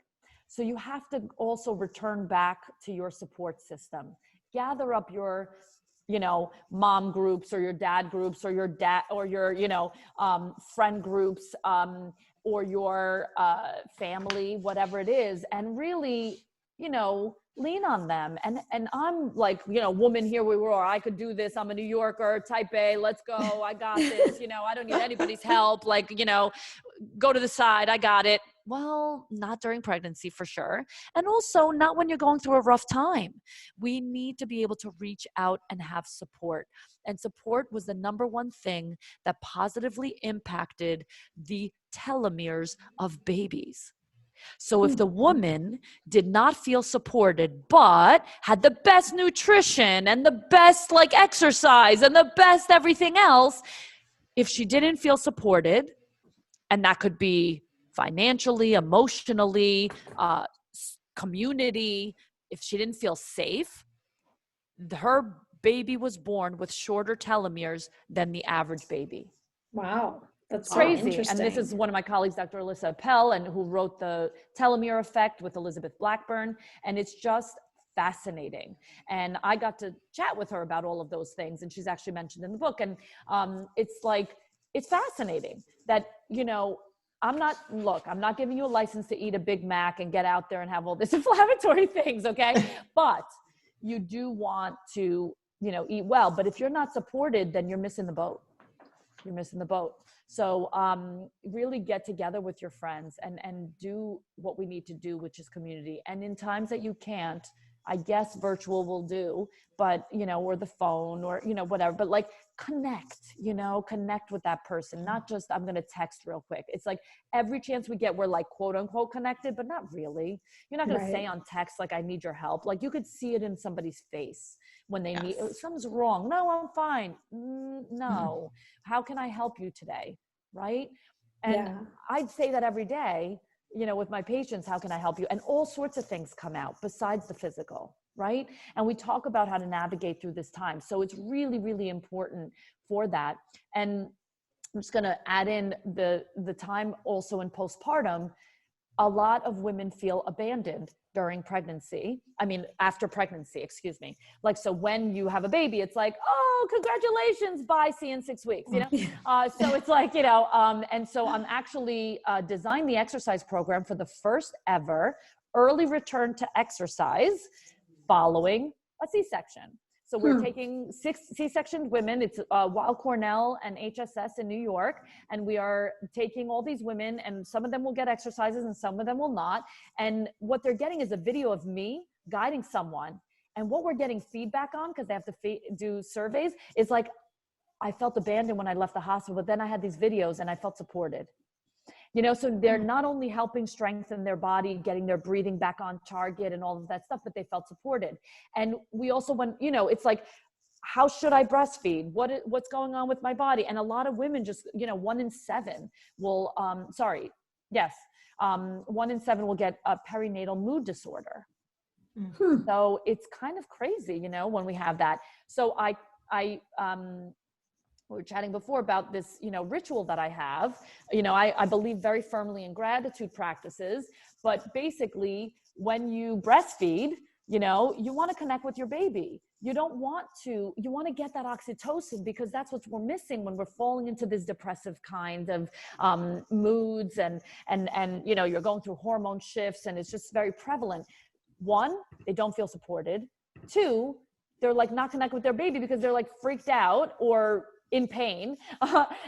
So you have to also return back to your support system. Gather up your, mom groups or your dad groups or your friend groups, or your family, whatever it is, and really, lean on them. And I'm like, woman, here we were, I could do this. I'm a New Yorker, type A, let's go. I got this, I don't need anybody's help. Like, go to the side. I got it. Well, not during pregnancy for sure. And also not when you're going through a rough time. We need to be able to reach out and have support. And support was the number one thing that positively impacted the telomeres of babies. So if the woman did not feel supported, but had the best nutrition and the best exercise and the best everything else, if she didn't feel supported, and that could be financially, emotionally, community, if she didn't feel safe, her baby was born with shorter telomeres than the average baby. Wow. That's crazy. And this is one of my colleagues, Dr. Alyssa Appel, and who wrote The Telomere Effect with Elizabeth Blackburn. And it's just fascinating. And I got to chat with her about all of those things. And she's actually mentioned in the book. And it's fascinating that, I'm not giving you a license to eat a Big Mac and get out there and have all this inflammatory things. Okay. But you do want to, eat well. But if you're not supported, then you're missing the boat. You're missing the boat. So really get together with your friends and do what we need to do, which is community. And in times that you can't, I guess virtual will do, but, or the phone or, whatever, but connect with that person, not just, I'm going to text real quick. It's like every chance we get, we're quote unquote connected, but not really. You're not going to say on text, I need your help. You could see it in somebody's face when they need, something's wrong. No, I'm fine. No. How can I help you today? Right. And I'd say that every day, with my patients, how can I help you? And all sorts of things come out besides the physical, right? And we talk about how to navigate through this time. So it's really, really important for that. And I'm just going to add in the time also in postpartum. A lot of women feel abandoned during pregnancy. After pregnancy, excuse me. So when you have a baby, it's oh, congratulations, bye, see you in 6 weeks, So it's and so I'm actually designed the exercise program for the first ever early return to exercise following a C-section. So we're taking 6 C-sectioned women. It's Weill Cornell and HSS in New York. And we are taking all these women, and some of them will get exercises and some of them will not. And what they're getting is a video of me guiding someone. And what we're getting feedback on, because they have to do surveys, is I felt abandoned when I left the hospital, but then I had these videos and I felt supported. So they're not only helping strengthen their body, getting their breathing back on target and all of that stuff, but they felt supported. And we also went, it's how should I breastfeed? What's going on with my body? And a lot of women just, 1 in 7 will, 1 in 7 will get a perinatal mood disorder. So it's kind of crazy, when we have that. So we were chatting before about this, ritual that I have. I believe very firmly in gratitude practices, but basically when you breastfeed, you want to connect with your baby. You want to get that oxytocin, because that's what we're missing when we're falling into this depressive kind of moods and you're going through hormone shifts, and it's just very prevalent. 1, they don't feel supported. 2, they're not connected with their baby because they're freaked out or in pain.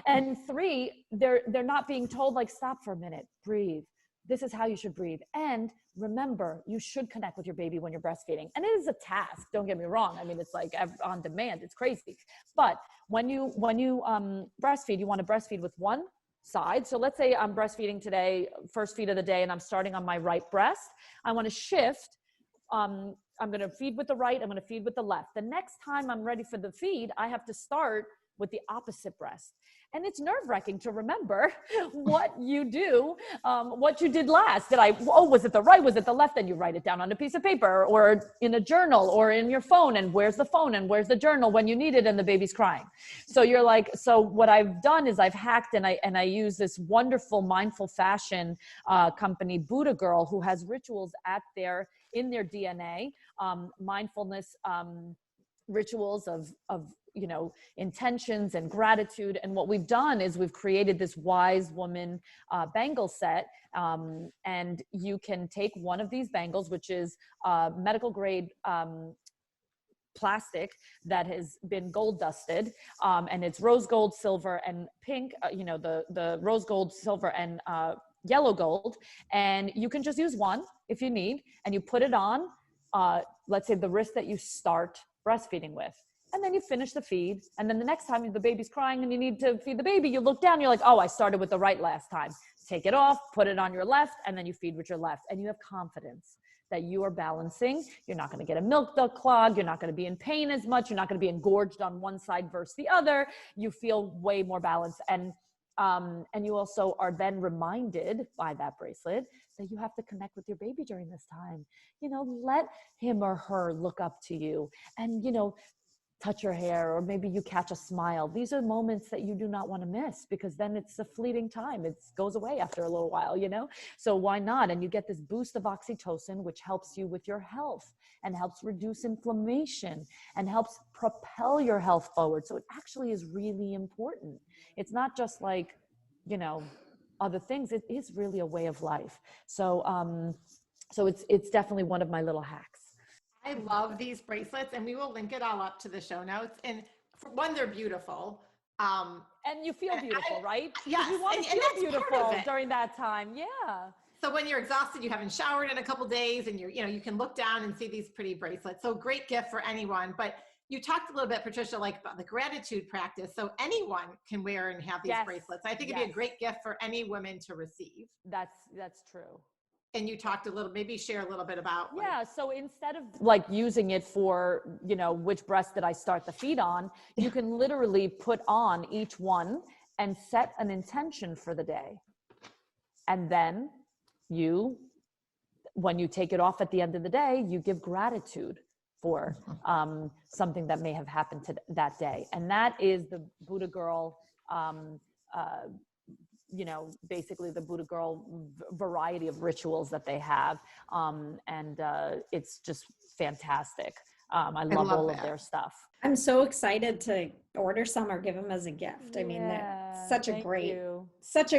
And 3, they're not being told stop for a minute, breathe. This is how you should breathe. And remember, you should connect with your baby when you're breastfeeding. And it is a task. Don't get me wrong. It's on demand. It's crazy. But when you breastfeed, you want to breastfeed with one side. So let's say I'm breastfeeding today, first feed of the day, and I'm starting on my right breast. I want to shift. I'm going to feed with the right. I'm going to feed with the left. The next time I'm ready for the feed, I have to start with the opposite breast. And it's nerve-wracking to remember what you do, what you did last. Was it the right? Was it the left? And you write it down on a piece of paper or in a journal or in your phone. And where's the phone? And where's the journal when you need it and the baby's crying? So you're like, so what I've done is I've hacked and I use this wonderful mindful fashion company, Buddha Girl, who has rituals in their DNA, mindfulness rituals of intentions and gratitude. And what we've done is we've created this wise woman bangle set. And you can take one of these bangles, which is medical grade plastic that has been gold dusted, and it's rose gold, silver, and pink, the rose gold, silver, and yellow gold. And you can just use one if you need, and you put it on, let's say the wrist that you start breastfeeding with. And then you finish the feed. And then the next time the baby's crying and you need to feed the baby, you look down, you're like, oh, I started with the right last time. Take it off, put it on your left, and then you feed with your left. And you have confidence that you are balancing. You're not going to get a milk duct clog. You're not going to be in pain as much. You're not going to be engorged on one side versus the other. You feel way more balanced. And you also are then reminded by that bracelet that you have to connect with your baby during this time. Let him or her look up to you and, touch your hair, or maybe you catch a smile. These are moments that you do not want to miss, because then it's a fleeting time. It goes away after a little while, So why not? And you get this boost of oxytocin, which helps you with your health and helps reduce inflammation and helps propel your health forward. So it actually is really important. It's not just like, other things. It is really a way of life. So it's definitely one of my little hacks. I love these bracelets, and we will link it all up to the show notes. And for one, they're beautiful. And you feel beautiful, right? Yes. You want to feel beautiful during that time. Yeah. So when you're exhausted, you haven't showered in a couple days, and you can look down and see these pretty bracelets. So great gift for anyone. But you talked a little bit, Patricia, about the gratitude practice. So anyone can wear and have these bracelets. I think it'd be a great gift for any woman to receive. That's true. And you talked maybe share a little bit about. So instead of using it for, which breast did I start the feed on, you can literally put on each one and set an intention for the day. And then when you take it off at the end of the day, you give gratitude for something that may have happened to that day. And that is the Buddha Girl, basically the Buddha Girl variety of rituals that they have. And it's just fantastic. I love all of their stuff. I'm so excited to order some or give them as a gift. I mean, that's such a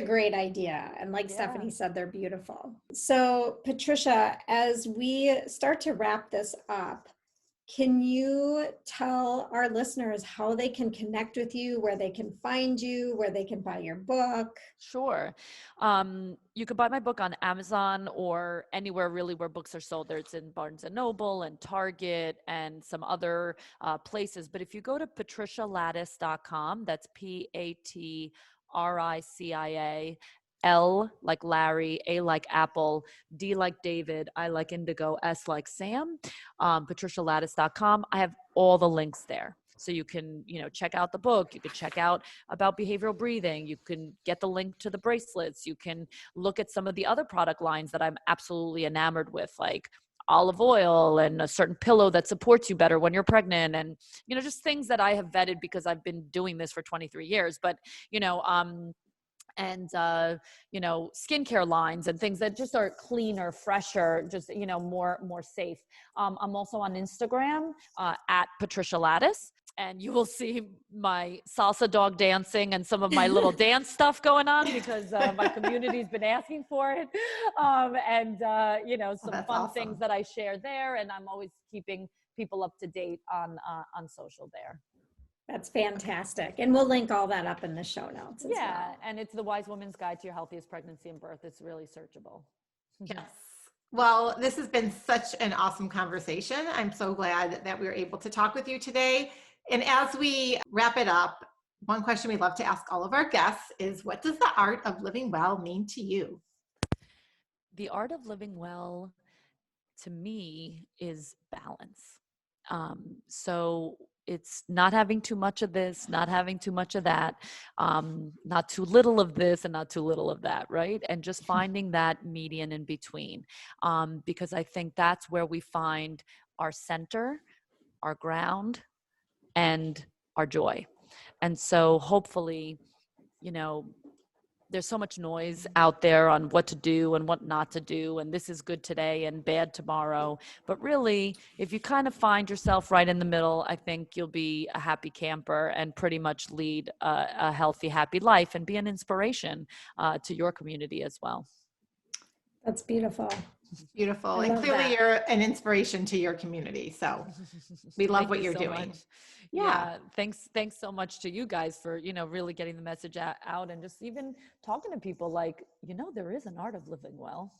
great idea. And like Stephanie said, they're beautiful. So Patricia, as we start to wrap this up, can you tell our listeners how they can connect with you, where they can find you, where they can buy your book? Sure. You can buy my book on Amazon or anywhere really where books are sold. It's in Barnes & Noble and Target and some other places. But if you go to patricialadis.com, that's PATRICIA, L like Larry, A like Apple, D like David, I like Indigo, S like Sam, patricialadis.com. I have all the links there. So you can, check out the book. You can check out about behavioral breathing. You can get the link to the bracelets. You can look at some of the other product lines that I'm absolutely enamored with, like olive oil and a certain pillow that supports you better when you're pregnant. And, just things that I have vetted because I've been doing this for 23 years. But, skincare lines and things that just are cleaner, fresher, just, more safe. I'm also on Instagram at Patricia Ladis, and you will see my salsa dog dancing and some of my little dance stuff going on because my community's been asking for it. Some fun things that I share there. And I'm always keeping people up to date on social there. That's fantastic. And we'll link all that up in the show notes as well. And it's the Wise Woman's Guide to Your Healthiest Pregnancy and Birth. It's really searchable. Yes. Well, this has been such an awesome conversation. I'm so glad that we were able to talk with you today. And as we wrap it up, one question we love to ask all of our guests is, what does the art of living well mean to you? The art of living well, to me, is balance. So it's not having too much of this, not having too much of that, not too little of this and not too little of that, right? And just finding that median in between, because I think that's where we find our center, our ground, and our joy. And so hopefully, there's so much noise out there on what to do and what not to do, and this is good today and bad tomorrow. But really, if you kind of find yourself right in the middle, I think you'll be a happy camper and pretty much lead a healthy, happy life and be an inspiration to your community as well. That's beautiful. Beautiful. And clearly you're an inspiration to your community. So we love what you're doing. Yeah. Thanks so much to you guys for, really getting the message out and just even talking to people like, there is an art of living well.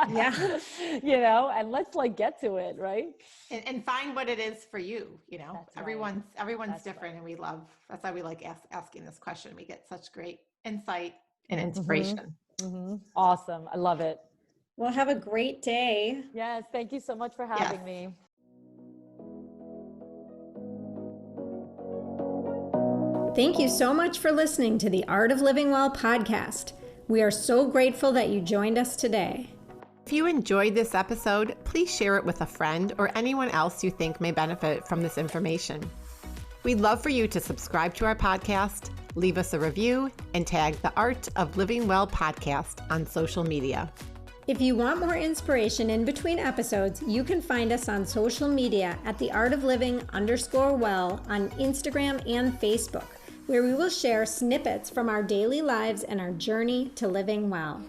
Yeah. And let's get to it. Right. And find what it is for you. That's everyone's That's different. right. And that's why we like asking this question. We get such great insight and inspiration. Mm-hmm. Awesome. I love it. Well, have a great day. Yes. Thank you so much for having me. Thank you so much for listening to the Art of Living Well podcast. We are so grateful that you joined us today. If you enjoyed this episode, please share it with a friend or anyone else you think may benefit from this information. We'd love for you to subscribe to our podcast, leave us a review, and tag the Art of Living Well podcast on social media. If you want more inspiration in between episodes, you can find us on social media at theartofliving_well on Instagram and Facebook, where we will share snippets from our daily lives and our journey to living well.